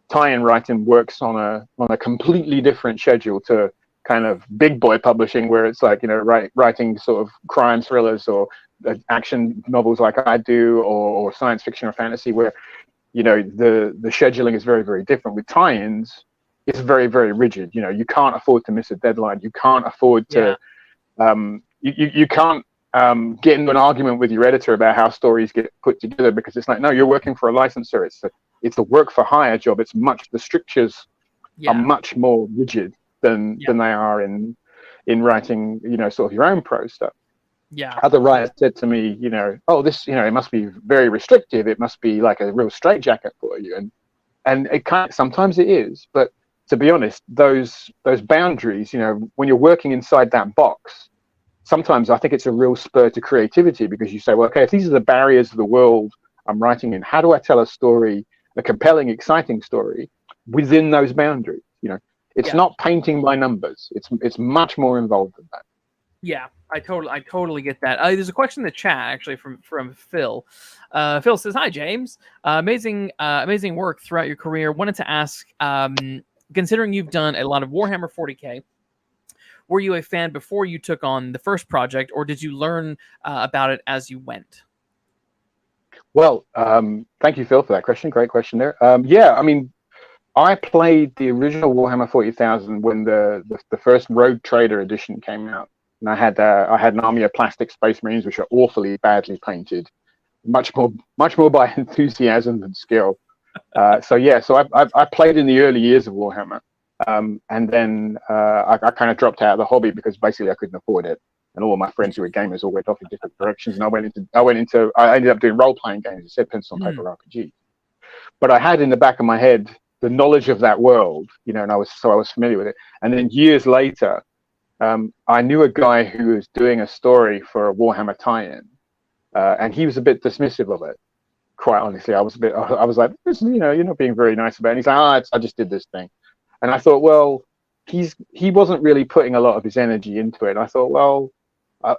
tie-in writing works on a completely different schedule to kind of big boy publishing, where it's like, writing sort of crime thrillers or action novels like I do, or science fiction or fantasy, where the scheduling is very, very different. With tie-ins, it's very, very rigid. You can't afford to miss a deadline. You can't afford to you can't get into an argument with your editor about how stories get put together, because it's like, no, you're working for a licensor. It's a work for hire job. The strictures are much more rigid than they are in writing, sort of your own prose stuff. Other writers said to me, this, it must be very restrictive. It must be like a real straitjacket for you. And it sometimes it is, but to be honest, those boundaries, when you're working inside that box, sometimes I think it's a real spur to creativity, because you say, well, okay, if these are the barriers of the world I'm writing in, how do I tell a story, a compelling, exciting story within those boundaries? It's not painting by numbers. It's much more involved than that. Yeah, I totally get that. There's a question in the chat actually from Phil. Phil says, "Hi James, amazing work throughout your career. Wanted to ask, considering you've done a lot of Warhammer 40K, were you a fan before you took on the first project, or did you learn about it as you went?" Well, thank you, Phil, for that question. Great question there. I mean, I played the original Warhammer 40,000 when the first Rogue Trader edition came out. And I had an army of plastic Space Marines, which are awfully badly painted, much more by enthusiasm than skill. So I played in the early years of Warhammer, and then I kind of dropped out of the hobby because basically I couldn't afford it, and all of my friends who were gamers all went off in different directions, and I ended up doing role playing games instead of pencil and paper RPG. But I had in the back of my head the knowledge of that world, and I was familiar with it. And then years later, I knew a guy who was doing a story for a Warhammer tie-in, and he was a bit dismissive of it. Quite honestly, I was like, you're not being very nice about it. And he's like, I just did this thing. And I thought, well, he wasn't really putting a lot of his energy into it. And I thought, well,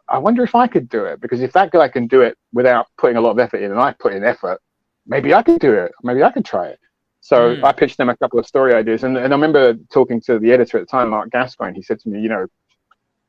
I wonder if I could do it, because if that guy can do it without putting a lot of effort in, and I put in effort, maybe I could do it. Maybe I could try it. So I pitched them a couple of story ideas, and I remember talking to the editor at the time, Marc Dane. He said to me,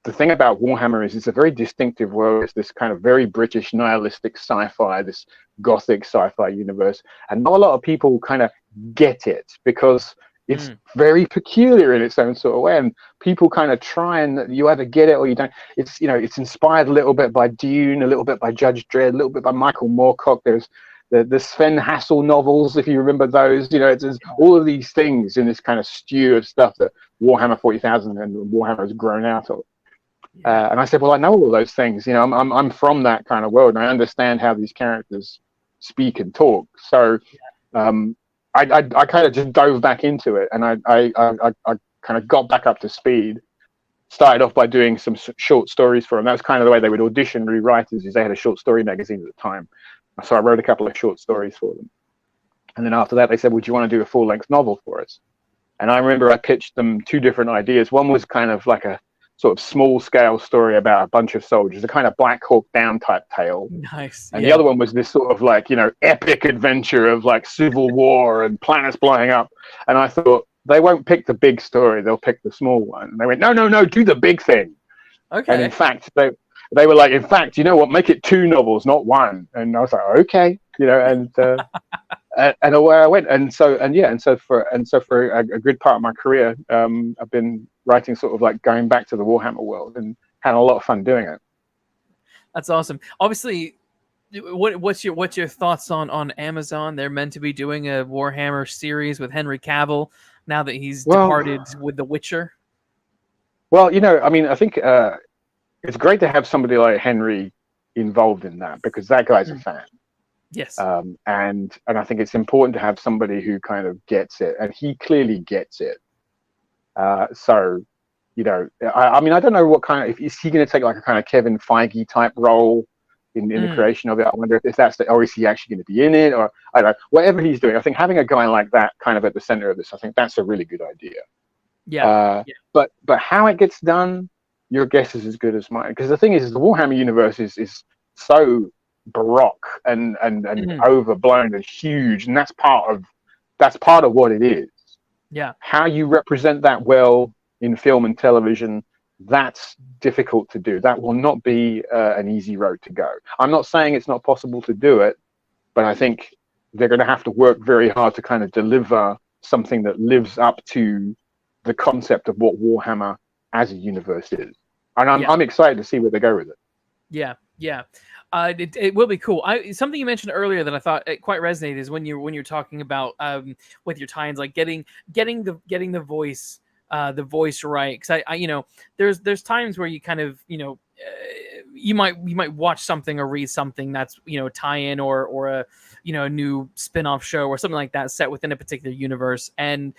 the thing about Warhammer is it's a very distinctive world. It's this kind of very British nihilistic sci-fi, this gothic sci-fi universe, and not a lot of people kind of get it, because it's very peculiar in its own sort of way, and people kind of try, and you either get it or you don't. It's it's inspired a little bit by Dune, a little bit by Judge Dredd, a little bit by Michael Moorcock. There's the Sven Hassel novels, if you remember those. It's all of these things in this kind of stew of stuff that Warhammer 40,000 and Warhammer has grown out of. And I said, well, I know all of those things. I'm from that kind of world, and I understand how these characters speak and talk. So I kind of just dove back into it, and I kind of got back up to speed. Started off by doing some short stories for them. That was kind of the way they would audition rewriters, is they had a short story magazine at the time. So I wrote a couple of short stories for them. And then after that, they said, would you want to do a full-length novel for us? And I remember I pitched them 2 different ideas. One was kind of like a sort of small-scale story about a bunch of soldiers, a kind of Black Hawk Down type tale. Nice. And the other one was this sort of like, epic adventure of like civil war and planets blowing up. And I thought, they won't pick the big story, they'll pick the small one. And they went, no, do the big thing. Okay. And in fact, they were like, in fact, you know what, make it 2 novels, not 1. And I was like, okay, and away I went. And so for a good part of my career, I've been writing sort of like going back to the Warhammer world, and had a lot of fun doing it. That's awesome. Obviously, what's your thoughts on Amazon? They're meant to be doing a Warhammer series with Henry Cavill now that he's departed with The Witcher. Well, I think it's great to have somebody like Henry involved in that, because that guy's a fan. Yes. And I think it's important to have somebody who kind of gets it, and he clearly gets it. I don't know what kind of, is he going to take like a kind of Kevin Feige type role in the creation of it? I wonder if that's or is he actually going to be in it, or I don't know, whatever he's doing. I think having a guy like that kind of at the center of this, I think that's a really good idea. Yeah. But how it gets done, your guess is as good as mine. Because the thing is the Warhammer universe is so baroque and overblown and huge, and that's part of what it is. Yeah. How you represent that well in film and television, that's difficult to do. That will not be an easy road to go. I'm not saying it's not possible to do it, but I think they're going to have to work very hard to kind of deliver something that lives up to the concept of what Warhammer as a universe is. And I'm excited to see where they go with it. Yeah. It will be cool. Something you mentioned earlier that I thought it quite resonated is when you're talking about with your tie-ins, like getting the voice right. Because I there's times where you kind of you might watch something or read something that's tie-in or a a new spin-off show or something like that set within a particular universe, and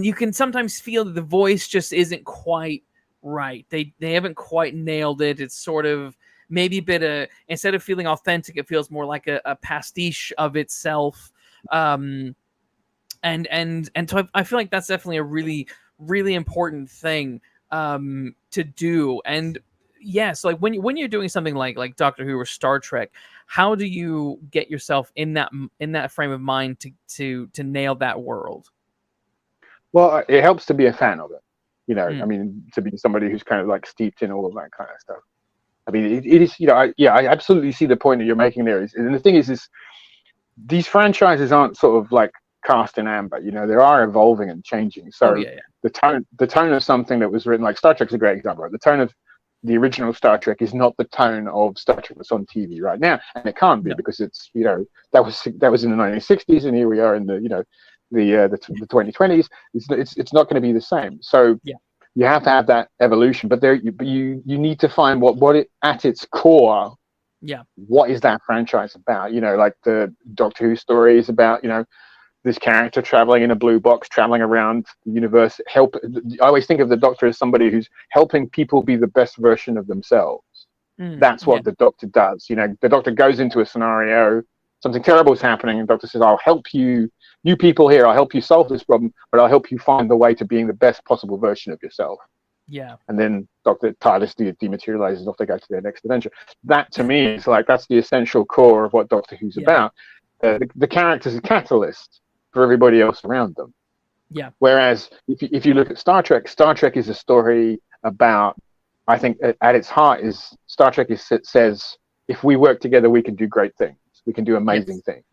you can sometimes feel that the voice just isn't quite right. They haven't quite nailed it. It's sort of maybe a bit instead of feeling authentic, it feels more like a pastiche of itself. And so I feel like that's definitely a really, really important thing to do. And yes, like when you're doing something like Doctor Who or Star Trek, how do you get yourself in that frame of mind to nail that world? Well, it helps to be a fan of it. I mean, to be somebody who's kind of like steeped in all of that kind of stuff. I mean, it is, I absolutely see the point that you're making there. And the thing is these franchises aren't sort of like cast in amber. They are evolving and changing. So the tone of something that was written, like Star Trek's a great example. Right? The tone of the original Star Trek is not the tone of Star Trek that's on TV right now, and it can't be because it's that was in the 1960s, and here we are in the the 2020s. It's not going to be the same. So you have to have that evolution, but you need to find what it at its core. What is that franchise about? Like the Doctor Who story is about this character traveling in a blue box, traveling around the universe. I always think of the Doctor as somebody who's helping people be the best version of themselves. That's what the Doctor does. The Doctor goes into a scenario something terrible is happening, and Doctor says, "I'll help you, you people here. I'll help you solve this problem, but I'll help you find the way to being the best possible version of yourself." Yeah. And then Dr. TARDIS dematerializes off, they go to their next adventure. That to me is like, that's the essential core of what Doctor Who's about. The character's a catalyst for everybody else around them. Yeah. Whereas if you look at Star Trek is a story about, I think at its heart is, Star Trek says, if we work together, we can do great things. We can do amazing things.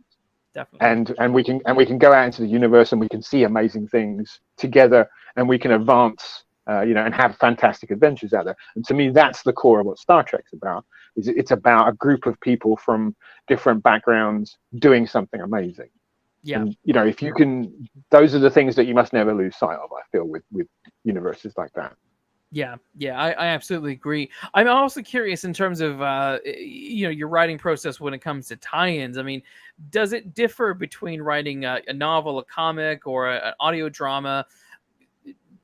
Definitely. And we can go out into the universe and we can see amazing things together, and we can advance, and have fantastic adventures out there. And to me, that's the core of what Star Trek's about. It's about a group of people from different backgrounds doing something amazing. Yeah. And, if you can, those are the things that you must never lose sight of, I feel, with universes like that. Yeah, I absolutely agree. I'm also curious in terms of your writing process when it comes to tie-ins. I mean, does it differ between writing a novel, a comic, or an audio drama?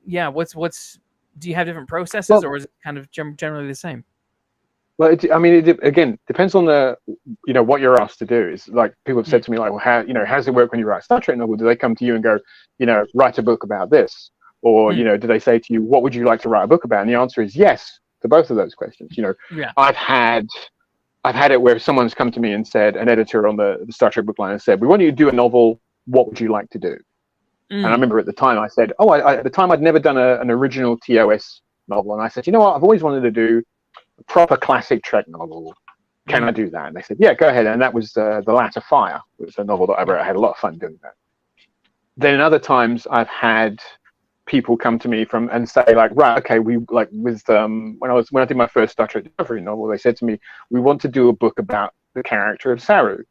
Yeah, do you have different processes, or is it kind of generally the same? Well, it again depends on what you're asked to do. Is like, people have said to me, like, well, how does it work when you write a Star Trek novel? Do they come to you and go, write a book about this? Or, do they say to you, what would you like to write a book about? And the answer is yes to both of those questions. I've had it where someone's come to me and said, an editor on the Star Trek book line has said, we want you to do a novel. What would you like to do? And I remember at the time I said, at the time I'd never done an original TOS novel. And I said, you know what? I've always wanted to do a proper classic Trek novel. Can I do that? And they said, yeah, go ahead. And that was The Latter Fire. It was a novel that I wrote. I had a lot of fun doing that. Then other times I've had people come to me and say, like, right, okay, we like with when I did my first Star Trek Discovery novel, they said to me, we want to do a book about the character of Saru.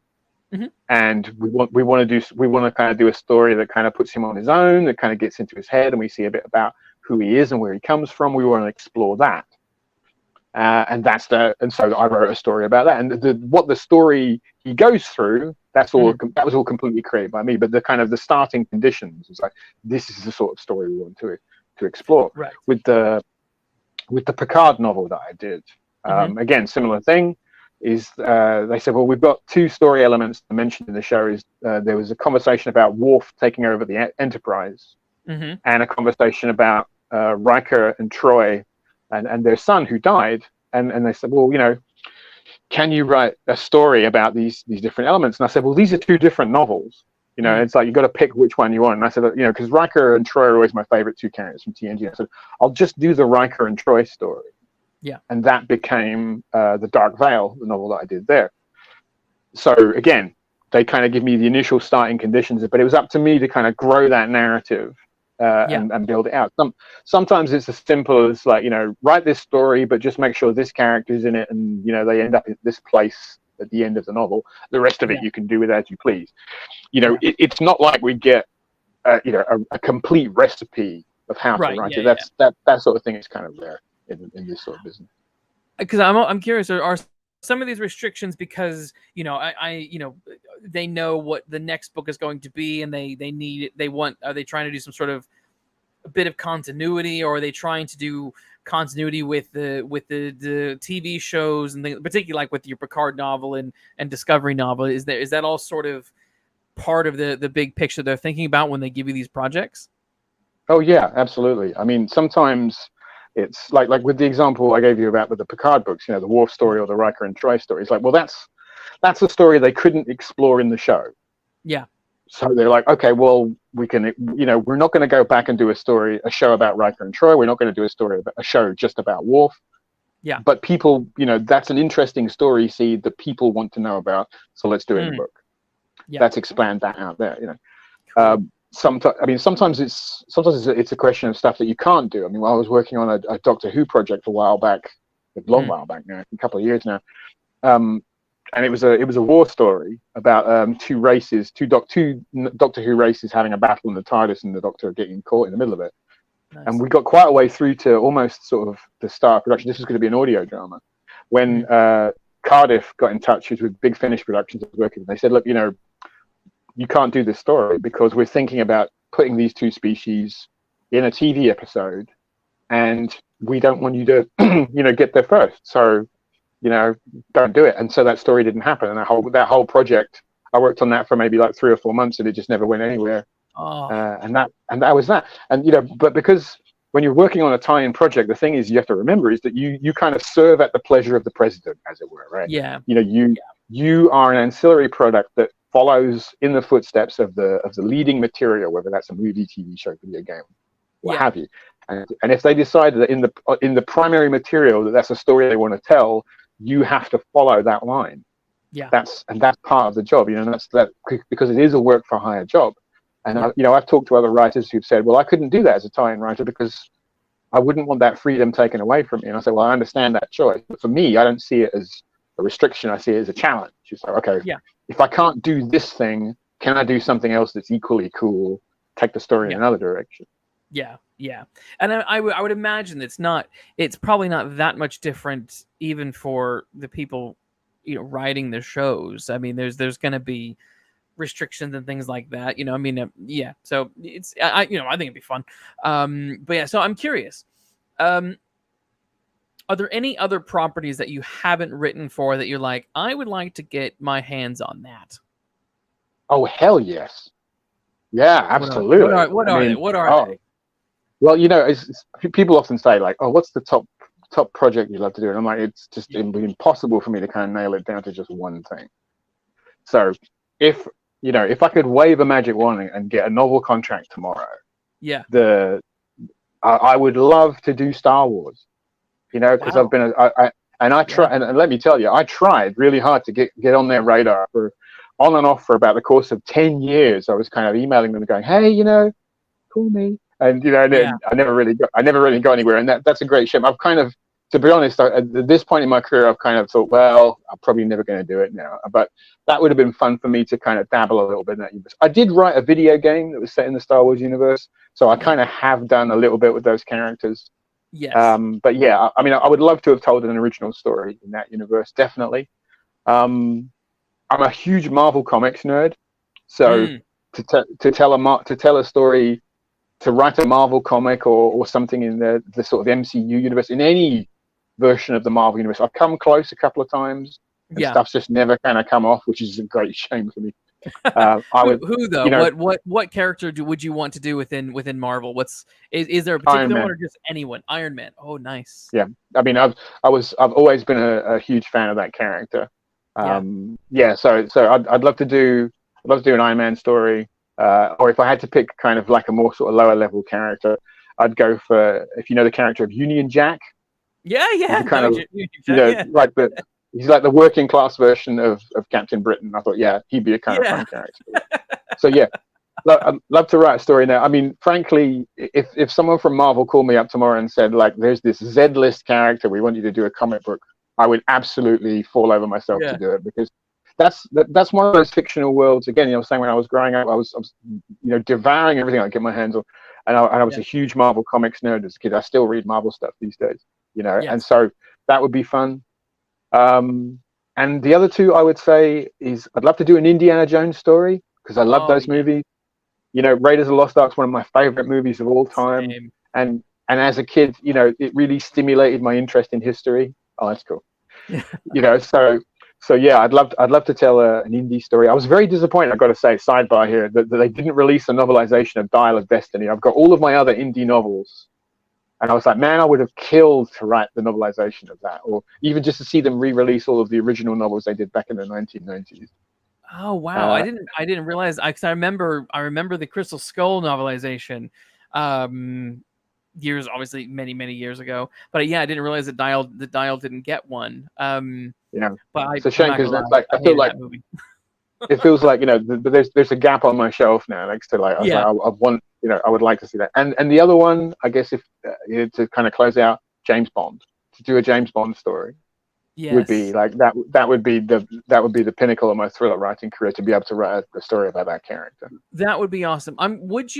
And we want to kind of do a story that kind of puts him on his own, that kind of gets into his head, and we see a bit about who he is and where he comes from. We want to explore that. And so I wrote a story about that. And what the story he goes through, that was all completely created by me. But the starting conditions was like, this is the sort of story we want to explore. Right. With the Picard novel that I did, again, similar thing. Is they said, well, we've got two story elements to mention in the show. Is there was a conversation about Worf taking over the Enterprise, and a conversation about Riker and Troy and their son who died, and they said, well, can you write a story about these different elements? And I said, well, these are two different novels. It's like, you've got to pick which one you want. And I said, because Riker and Troy are always my favorite two characters from TNG. I said, I'll just do the Riker and Troy story. Yeah. And that became The Dark Veil, the novel that I did there. So again, they kind of give me the initial starting conditions, but it was up to me to kind of grow that narrative and build it out. Sometimes it's as simple as, like, write this story, but just make sure this character's in it, and they end up at this place at the end of the novel. The rest of it you can do with as you please. It's not like we get a complete recipe of how to write it. That sort of thing is kind of rare in this sort of business. Because I'm curious, are some of these restrictions because they know what the next book is going to be, and are they trying to do some sort of a bit of continuity, or are they trying to do continuity with the TV shows and things, particularly like with your Picard novel and Discovery novel? Is that all sort of part of the big picture they're thinking about when they give you these projects? Oh yeah, absolutely. I mean, sometimes it's like with the example I gave you about with the Picard books, the Worf story or the Riker and Troy story. It's like, well, that's a story they couldn't explore in the show. Yeah. So they're like, okay, well, we can, we're not going to go back and do a show about Riker and Troy. We're not going to do a show just about Worf. Yeah. But people, that's an interesting story seed that people want to know about. So let's do it in a book. Yeah. Let's expand that out there. Cool. Sometimes it's a question of stuff that you can't do. I mean, while I was working on a Doctor Who project a while back, a long while back now, a couple of years now, and it was a war story about two Doctor Who races having a battle in the TARDIS, and the Doctor getting caught in the middle of it. Nice. And we got quite a way through to almost sort of the start of production. This was going to be an audio drama. When Cardiff got in touch with Big Finish Productions, they said, look, you can't do this story because we're thinking about putting these two species in a TV episode, and we don't want you to, get there first. So, don't do it. And so that story didn't happen. And that whole project I worked on that for maybe like 3 or 4 months, and it just never went anywhere. Oh, And that was that. And but because when you're working on a tie-in project, the thing is you have to remember is that you kind of serve at the pleasure of the president, as it were, right? yeah. You are an ancillary product that follows in the footsteps of the leading material, whether that's a movie, TV show, video game, what have you. And if they decide that in the primary material that's a story they want to tell, you have to follow that line. Yeah. That's part of the job, that's because it is a work for hire job. And I've talked to other writers who've said, well, I couldn't do that as a tie-in writer because I wouldn't want that freedom taken away from me. And I said, well, I understand that choice, but for me, I don't see it as a restriction. I see it as a challenge. It's like, okay, if I can't do this thing, can I do something else that's equally cool? Take the story in another direction. Yeah, yeah. And I would imagine it's probably not that much different even for the people, writing the shows. I mean, there's going to be restrictions and things like that, I mean, yeah. So it's, I think it'd be fun. But yeah, so I'm curious. Are there any other properties that you haven't written for that you're like, I would like to get my hands on that? Oh, hell yes. Yeah, absolutely. What are they? Well, people often say like, oh, what's the top project you'd love to do? And I'm like, it's just impossible for me to kind of nail it down to just one thing. So if I could wave a magic wand and get a novel contract tomorrow, I would love to do Star Wars. Because I've been and let me tell you, I tried really hard to get on their radar for on and off for about the course of 10 years. I was kind of emailing them going, hey, call me. And I never really got anywhere. And that's a great shame. I've kind of, to be honest, at this point in my career, I've kind of thought, well, I'm probably never going to do it now. But that would have been fun for me to kind of dabble a little bit in that universe. I did write a video game that was set in the Star Wars universe, so I kind of have done a little bit with those characters. Yes. But yeah, I mean, I would love to have told an original story in that universe, definitely. I'm a huge Marvel Comics nerd, so to tell a story, to write a Marvel comic or something in the sort of MCU universe, in any version of the Marvel universe, I've come close a couple of times, and stuff's just never kind of come off, which is a great shame for me. Who though? What character would you want to do within Marvel? Is there a particular one or just anyone? Iron Man. Oh, nice. Yeah, I mean, I've always been a huge fan of that character. So I'd love to do an Iron Man story, or if I had to pick kind of like a more sort of lower level character, I'd go for, if you know the character of Union Jack. Yeah. Like he's like the working class version of Captain Britain. I thought, he'd be a kind of fun character. So I'd love to write a story now. I mean, frankly, if someone from Marvel called me up tomorrow and said, like, there's this Z-list character, we want you to do a comic book, I would absolutely fall over myself to do it, because that's one of those fictional worlds. Again, I was saying, when I was growing up, I was devouring everything I could get my hands on, and I was a huge Marvel Comics nerd as a kid. I still read Marvel stuff these days, and so that would be fun. And the other two I would say is I'd love to do an Indiana Jones story, because I love those movies. Raiders of the Lost Ark is one of my favorite movies of all time. Same. And as a kid, it really stimulated my interest in history. Oh, that's cool. So yeah, I'd love to tell an indie story. I was very disappointed, I've got to say, sidebar here, that they didn't release a novelization of Dial of Destiny. I've got all of my other indie novels, and I was like, man, I would have killed to write the novelization of that, or even just to see them re-release all of the original novels they did back in the 1990s. Oh wow, I didn't realize. I remember the Crystal Skull novelization, years, obviously many years ago. But I didn't realize that Dial didn't get one. But it's a shame, because I feel like it feels like there's a gap on my shelf now next to like I would like to see that. And the other one, I guess, if to kind of close out, James Bond, to do a James Bond story. Yes. Would be like that would be the pinnacle of my thriller writing career, to be able to write a story about that character. That would be awesome. Would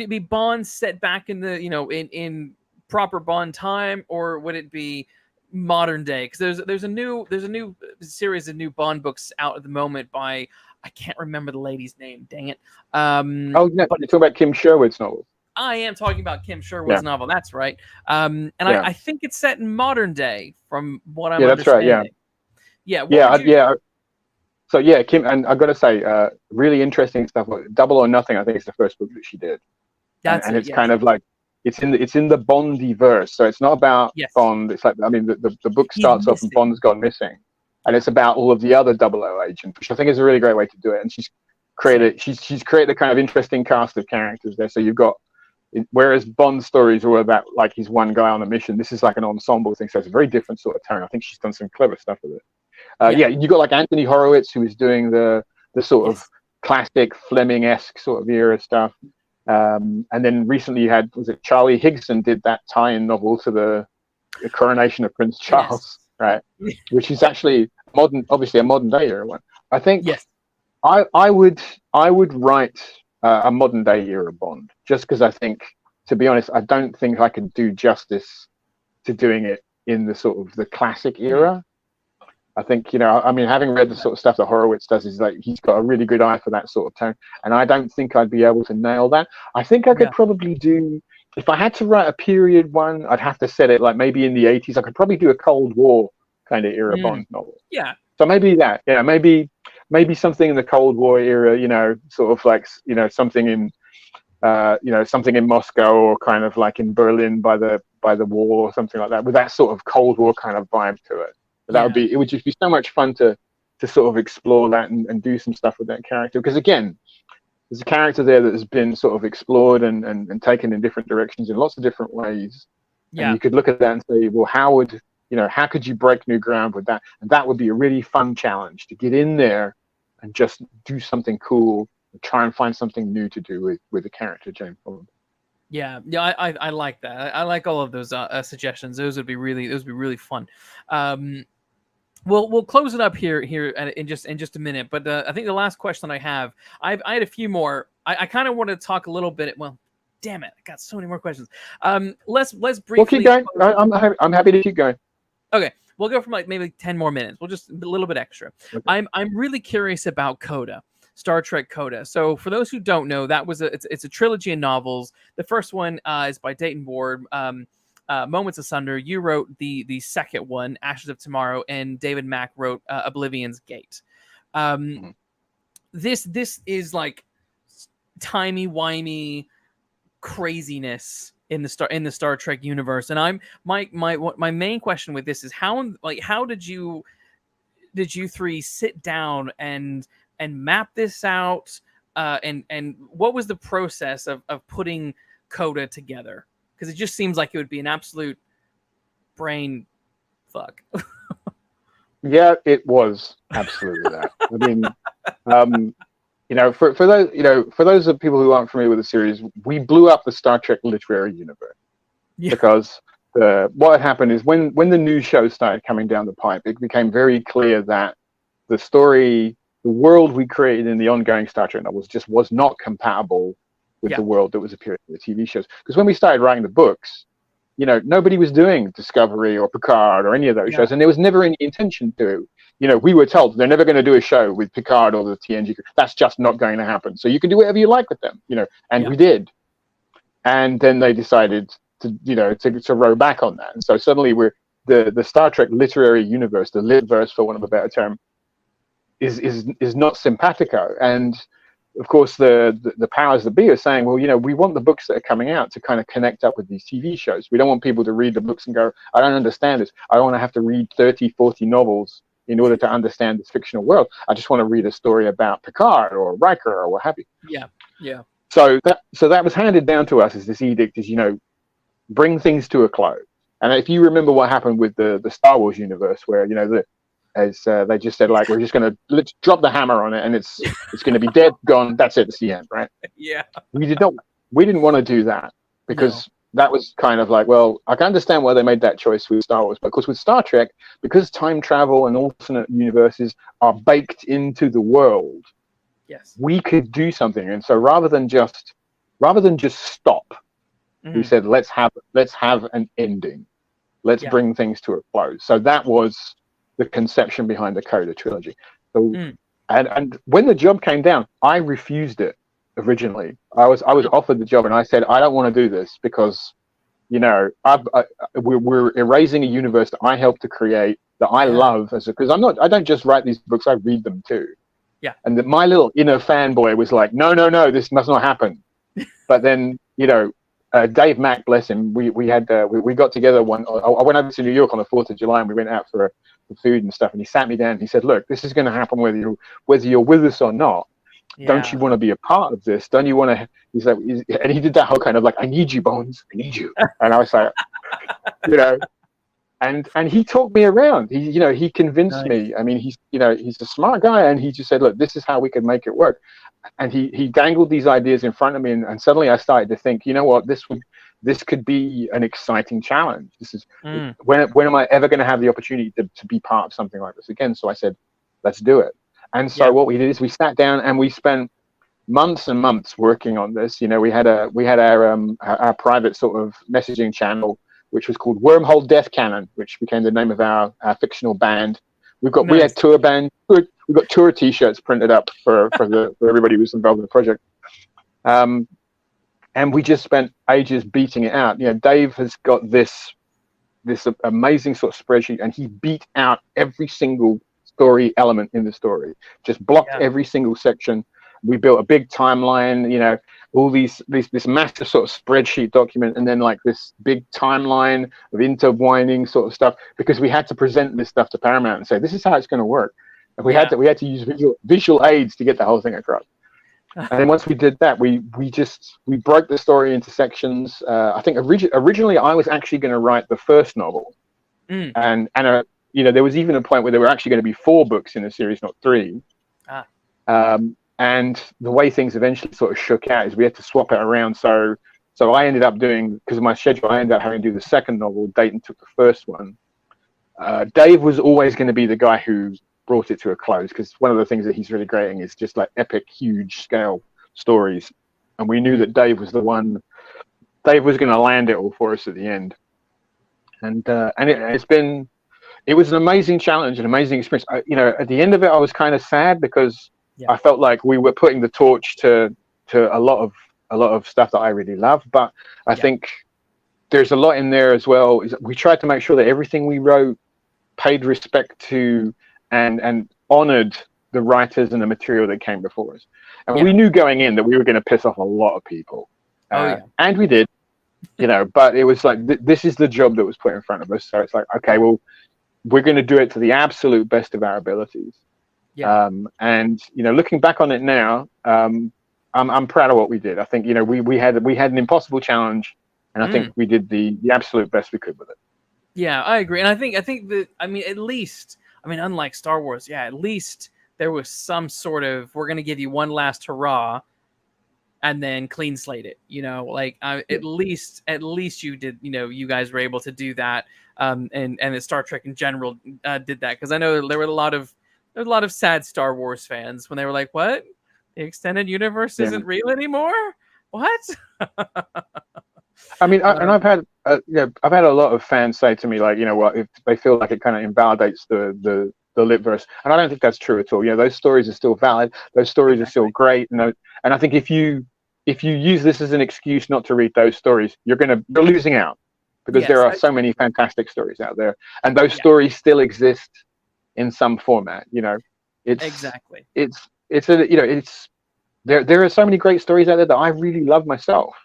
it be Bond set back in the in proper Bond time, or would it be modern day? Because there's a new series of new Bond books out at the moment by, I can't remember the lady's name, dang it. But you're talking about Kim Sherwood's novel. I am talking about Kim Sherwood's novel. That's right. I think it's set in modern day, from what I'm understanding. That's right. Yeah. Yeah, what Yeah, would you? yeah. So yeah, Kim, and I got to say, really interesting stuff. Double or Nothing, I think it's the first book that she did, That's and it. it's Yes. kind of like it's in the Bondy verse. So it's not about Yes. Bond. It's like, I mean, the book He's starts off and missing. Bond's gone missing, and Yeah. it's about all of the other 00 agents, which I think is a really great way to do it. And Same. she's created a kind of interesting cast of characters there. So you've got, whereas Bond stories are about like he's one guy on a mission, this is like an ensemble thing. So it's a very different sort of tone. I think she's done some clever stuff with it. Yeah. Yeah, you got like Anthony Horowitz, who is doing the sort of Yes. classic Fleming-esque sort of era stuff. And then recently you had, was it Charlie Higson did that tie-in novel to the coronation of Prince Charles, Yes. right? Which is actually modern, obviously a modern day era one. I think Yes. I would write a modern day era Bond, just because I think, to be honest, I don't think I could do justice to doing it in the sort of the classic era. I think, I mean, having read the sort of stuff that Horowitz does, is like he's got a really good eye for that sort of tone, and I don't think I'd be able to nail that. I think I could probably do, if I had to write a period one, I'd have to set it like maybe in the 80s. I could probably do a Cold War kind of era Bond novel. Yeah. So maybe that, maybe something in the Cold War era, sort of like, something in, something in Moscow, or kind of like in Berlin by the wall, or something like that, with that sort of Cold War kind of vibe to it. But it would just be so much fun to sort of explore that and do some stuff with that character. Because again, there's a character there that has been sort of explored and taken in different directions in lots of different ways. Yeah. And you could look at that and say, well, how could you break new ground with that? And that would be a really fun challenge, to get in there and just do something cool and try and find something new to do with the character, James Bond. Yeah, I like that. I like all of those suggestions. Those would be really fun. We'll close it up here in just a minute. But I think the last question I had a few more. I kind of want to talk a little bit. Well, damn it, I got so many more questions. Let's briefly. Well, keep going. I'm happy to keep going. Okay, we'll go from like maybe 10 more minutes. We'll just a little bit extra. Okay. I'm really curious about Coda. Star Trek Coda. So for those who don't know, that was it's a trilogy of novels. The first one is by Dayton Ward, Moments Asunder. You wrote the second one, Ashes of Tomorrow, and David Mack wrote Oblivion's Gate. This is like timey-wimey craziness in the Star Trek universe, and my main question with this is how did you three sit down and map this out, and what was the process of putting Coda together? Because it just seems like it would be an absolute brain fuck. Yeah, it was absolutely that. I mean, for those of people who aren't familiar with the series, we blew up the Star Trek literary universe. Because what had happened is when the new shows started coming down the pipe, it became very clear that the world we created in the ongoing Star Trek novels just was not compatible with the world that was appearing in the TV shows. Because when we started writing the books, nobody was doing Discovery or Picard or any of those shows, and there was never any intention to. We were told they're never going to do a show with Picard or the TNG. That's just not going to happen. So you can do whatever you like with them, and we did. And then they decided to row back on that. And so suddenly the Star Trek literary universe, the litverse for want of a better term, is not simpatico. And of course the powers that be are saying, well, we want the books that are coming out to kind of connect up with these TV shows. We don't want people to read the books and go, I don't understand this. I don't want to have to read 30, 40 novels in order to understand this fictional world. I just want to read a story about Picard or Riker or what have you. Yeah. So that was handed down to us as this edict is, bring things to a close. And if you remember what happened with the Star Wars universe, where they just said, like, let's drop the hammer on it, and it's going to be dead, gone. That's it. It's the end, right? Yeah. We didn't want to do that, because that was kind of like, well, I can understand why they made that choice with Star Wars, but of course with Star Trek, because time travel and alternate universes are baked into the world, we could do something. And so rather than just stop, we said, let's have an ending. Let's bring things to a close. So that was the conception behind the Coda trilogy. So, and when the job came down, I refused it originally. I was offered the job, and I said, I don't want to do this, because we're erasing a universe that I helped to create, that I love, because I don't just write these books, I read them too. Yeah. And that my little inner fanboy was like, no, this must not happen. But then, Dave Mack, bless him, we got together I went over to New York on the 4th of July and we went out for food and stuff. And he sat me down and he said, look, this is going to happen whether you're with us or not. Yeah. Don't you want to be a part of this? Don't you want to? He's like, and he did that whole kind of like, I need you, Bones, I need you. And I was like, and he talked me around. He convinced me. I mean, he's a smart guy, and he just said, look, this is how we can make it work. And he dangled these ideas in front of me, and suddenly I started to think, you know what, this could be an exciting challenge. This is when am I ever going to have the opportunity to be part of something like this again? So I said, let's do it. And so what we did is we sat down and we spent months and months working on this. We had our private sort of messaging channel, which was called Wormhole Death Cannon, which became the name of our fictional band. We had tour band. We got tour T-shirts printed up for everybody who was involved in the project. And we just spent ages beating it out. Dave has got this amazing sort of spreadsheet, and he beat out every single story element in the story, just blocked every single section. We built a big timeline, all this massive sort of spreadsheet document, and then like this big timeline of intertwining sort of stuff, because we had to present this stuff to Paramount and say, this is how it's going to work. And we had to use visual aids to get the whole thing across. And then once we did that, we broke the story into sections. I think originally I was actually going to write the first novel, and there was even a point where there were actually going to be 4 books in the series, not 3. And the way things eventually sort of shook out is we had to swap it around. So I ended up doing, because of my schedule, I ended up having to do the second novel. Dayton took the first one. Dave was always going to be the guy who brought it to a close, because one of the things that he's really great in is just like epic, huge scale stories. And we knew that Dave was going to land it all for us at the end. And it was an amazing challenge, an amazing experience. At the end of it, I was kind of sad because I felt like we were putting the torch to a lot of stuff that I really love. But I think there's a lot in there as well. We tried to make sure that everything we wrote paid respect to and honored the writers and the material that came before us. And we knew going in that we were going to piss off a lot of people. And we did, but it was like, this is the job that was put in front of us. So it's like, okay, well, we're going to do it to the absolute best of our abilities. And looking back on it now, I'm proud of what we did. I think we had an impossible challenge, and I think we did the absolute best we could with it. Yeah, I agree, and I think that at least unlike Star Wars, at least there was some sort of, we're going to give you one last hurrah, and then clean slate it. At least you did. You guys were able to do that, and the Star Trek in general did that, because I know there were a lot of sad Star Wars fans when they were like, "What? The extended universe isn't real anymore? What?" And I've had a lot of fans say to me, like, if they feel like it kind of invalidates the lit verse, and I don't think that's true at all. Those stories are still valid. Those stories are still great, and I think if you use this as an excuse not to read those stories, you're losing out, because there are so many fantastic stories out there, and those stories still exist in some format. There are so many great stories out there that I really love myself.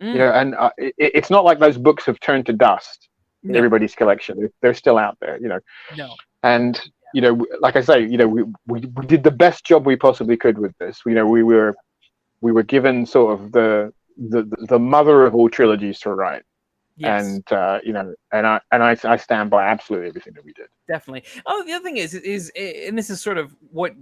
And it's not like those books have turned to dust in everybody's collection. They're still out there. And like I say, we did the best job we possibly could with this. We were given sort of the mother of all trilogies to write. And I stand by absolutely everything that we did. Definitely. Oh, the other thing is, and this is sort of what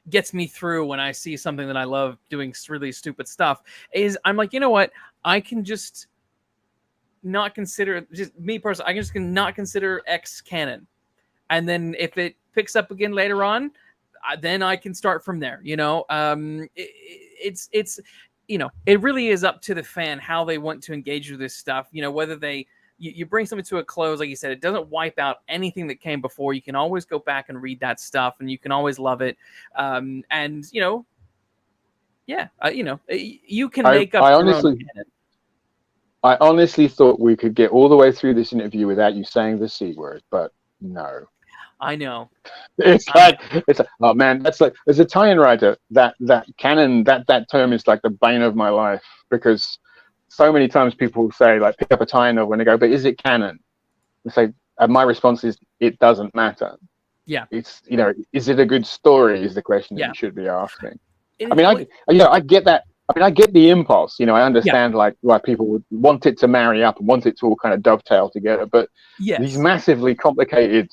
gets me through when I see something that I love doing really stupid stuff, is I'm like, what, I can just not consider, just me personally, I can just not consider X canon, and then if it picks up again later on, then I can start from there. It's it really is up to the fan how they want to engage with this stuff. Whether you bring something to a close, like you said, it doesn't wipe out anything that came before. You can always go back and read that stuff, and you can always love it. You can make up your own canon. I honestly thought we could get all the way through this interview without you saying the C word, but no. I know. It's like, oh man, that's like, as a tie-in writer, that canon, that term is like the bane of my life, because so many times people say, like, pick up a tie-in novel and they go, but is it canon? And say, and my response is, it doesn't matter. Yeah. It's, is it a good story is the question that you should be asking. I mean, I get that. I mean, I get the impulse, I understand like why people would want it to marry up and want it to all kind of dovetail together, but these massively complicated,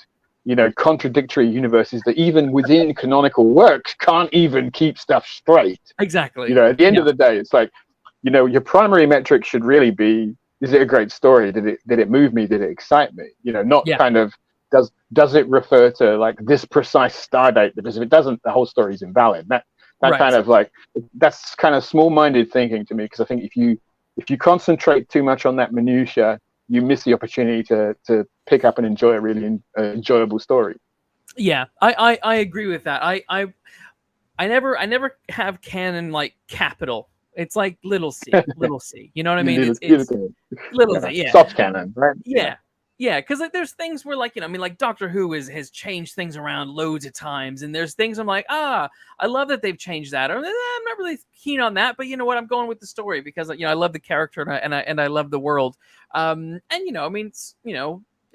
contradictory universes that even within canonical works can't even keep stuff straight. Exactly. At the end of the day, it's like, your primary metric should really be, is it a great story? Did it move me? Did it excite me? Not kind of, does it refer to like this precise star date? Because if it doesn't, the whole story is invalid. That kind of like, that's kind of small-minded thinking to me, because I think if you concentrate too much on that minutia, you miss the opportunity to pick up and enjoy a really enjoyable story. Yeah, I agree with that. I never have canon like capital. It's like little c, little c. You know what I mean? It's little c. Yeah. Soft canon, right? Yeah, because like there's things where like like Doctor Who has changed things around loads of times, and there's things I'm like, I love that they've changed that, or I'm not really keen on that, but you know what, I'm going with the story because I love the character and I love the world, and I mean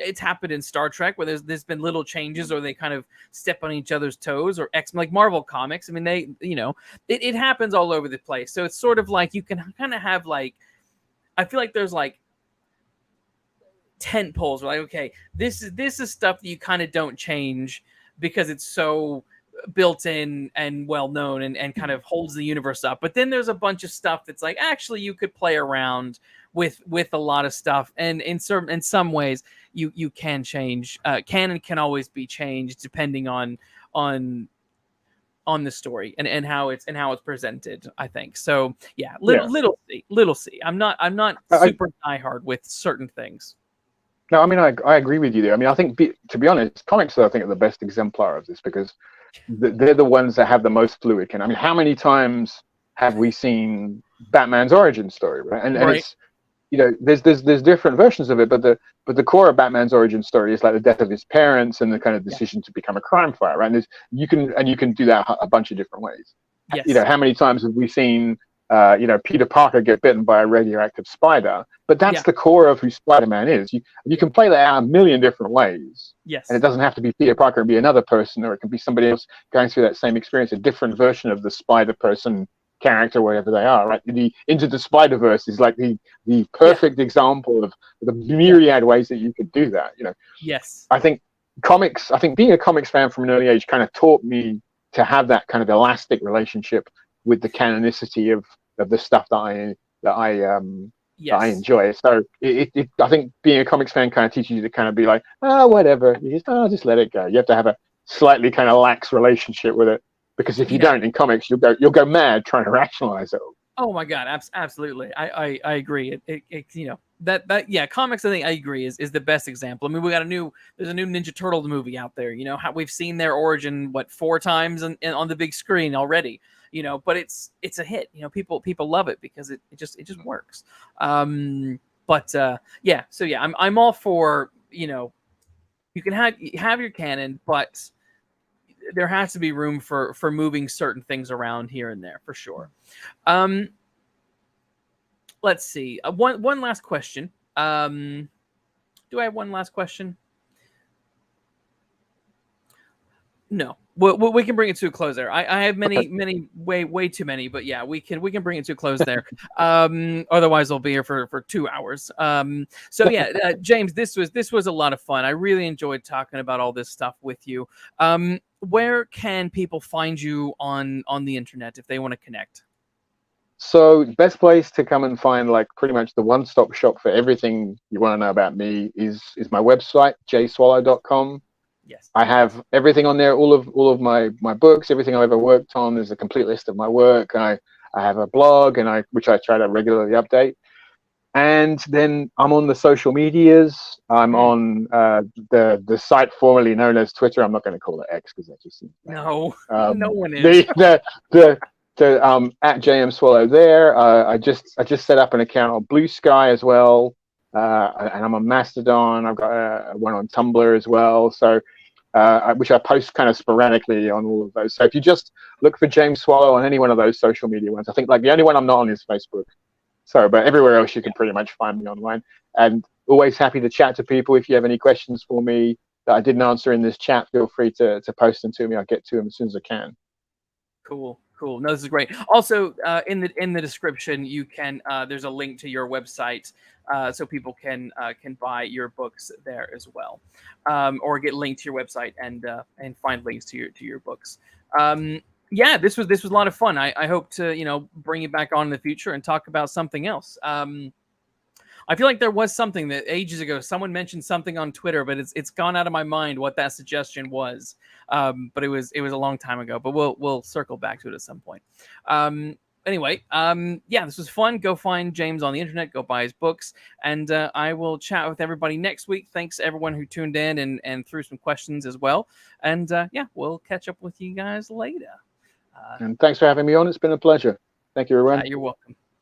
it's happened in Star Trek where there's been little changes or they kind of step on each other's toes, or like Marvel comics. I mean they it happens all over the place, so it's sort of like you can kind of have like, I feel like there's like tent poles. We're like, okay, this is stuff that you kind of don't change because it's so built in and well known and kind of holds the universe up. But then there's a bunch of stuff that's like, actually you could play around with a lot of stuff, and in some ways you can change. Canon can always be changed depending on the story and how it's presented, I think. So yeah, little c. I'm not super diehard with certain things. No, I mean, I agree with you there. I mean, I think, to be honest, comics I think are the best exemplar of this, because they're the ones that have the most fluid. I mean, how many times have we seen Batman's origin story, right? And it's, there's different versions of it, but the core of Batman's origin story is like the death of his parents and the kind of decision to become a crime fighter, right? And you can do that a bunch of different ways. Yes. How many times have we seen Peter Parker get bitten by a radioactive spider? But that's the core of who Spider-Man is. You can play that out a million different ways. Yes. And it doesn't have to be Peter Parker, it can be another person, or it can be somebody else going through that same experience, a different version of the Spider-Person character, wherever they are, right? The Into the Spider-Verse is like the perfect example of the myriad ways that you could do that. Yes. I think being a comics fan from an early age kind of taught me to have that kind of elastic relationship with the canonicity of the stuff that I enjoy. So I think being a comics fan kind of teaches you to kind of be like, whatever. You just let it go. You have to have a slightly kind of lax relationship with it, because if you don't in comics, you'll go mad trying to rationalize it. Oh my God, absolutely. I agree. Comics, I think I agree is the best example. I mean, there's a new Ninja Turtles movie out there. How we've seen their origin 4 times on the big screen already. But it's a hit. People love it because it just works. I'm all for, you can have your canon, but there has to be room for moving certain things around here and there for sure. Let's see. One last question. Do I have one last question? No. We can bring it to a close there. I have many, way too many, but yeah, we can bring it to a close there. Otherwise I'll be here for 2 hours. James, this was a lot of fun. I really enjoyed talking about all this stuff with you. Where can people find you on the internet if they want to connect? So best place to come and find like pretty much the one-stop shop for everything you want to know about me is my website, jswallow.com. Yes. I have everything on there, all of my books, everything I've ever worked on. There's a complete list of my work. I have a blog which I try to regularly update. And then I'm on the social medias. I'm on the site formerly known as Twitter. I'm not going to call it X because that just seems bad. No one is. So at JM Swallow there. I just set up an account on Blue Sky as well, and I'm on Mastodon. I've got one on Tumblr as well. So which I post kind of sporadically on all of those. So if you just look for James Swallow on any one of those social media ones, I think like the only one I'm not on is Facebook. So, but everywhere else you can pretty much find me online. And always happy to chat to people. If you have any questions for me that I didn't answer in this chat, feel free to post them to me. I'll get to them as soon as I can. Cool. No, this is great. Also, in the description, you can there's a link to your website, so people can buy your books there as well, or get linked to your website and find links to your books. Yeah, this was a lot of fun. I hope to bring you back on in the future and talk about something else. I feel like there was something that ages ago someone mentioned something on Twitter, but it's gone out of my mind what that suggestion was. But it was a long time ago. But we'll circle back to it at some point. Anyway, yeah, this was fun. Go find James on the internet. Go buy his books, and I will chat with everybody next week. Thanks everyone who tuned in and threw some questions as well. And yeah, we'll catch up with you guys later. And thanks for having me on. It's been a pleasure. Thank you, everyone. You're welcome.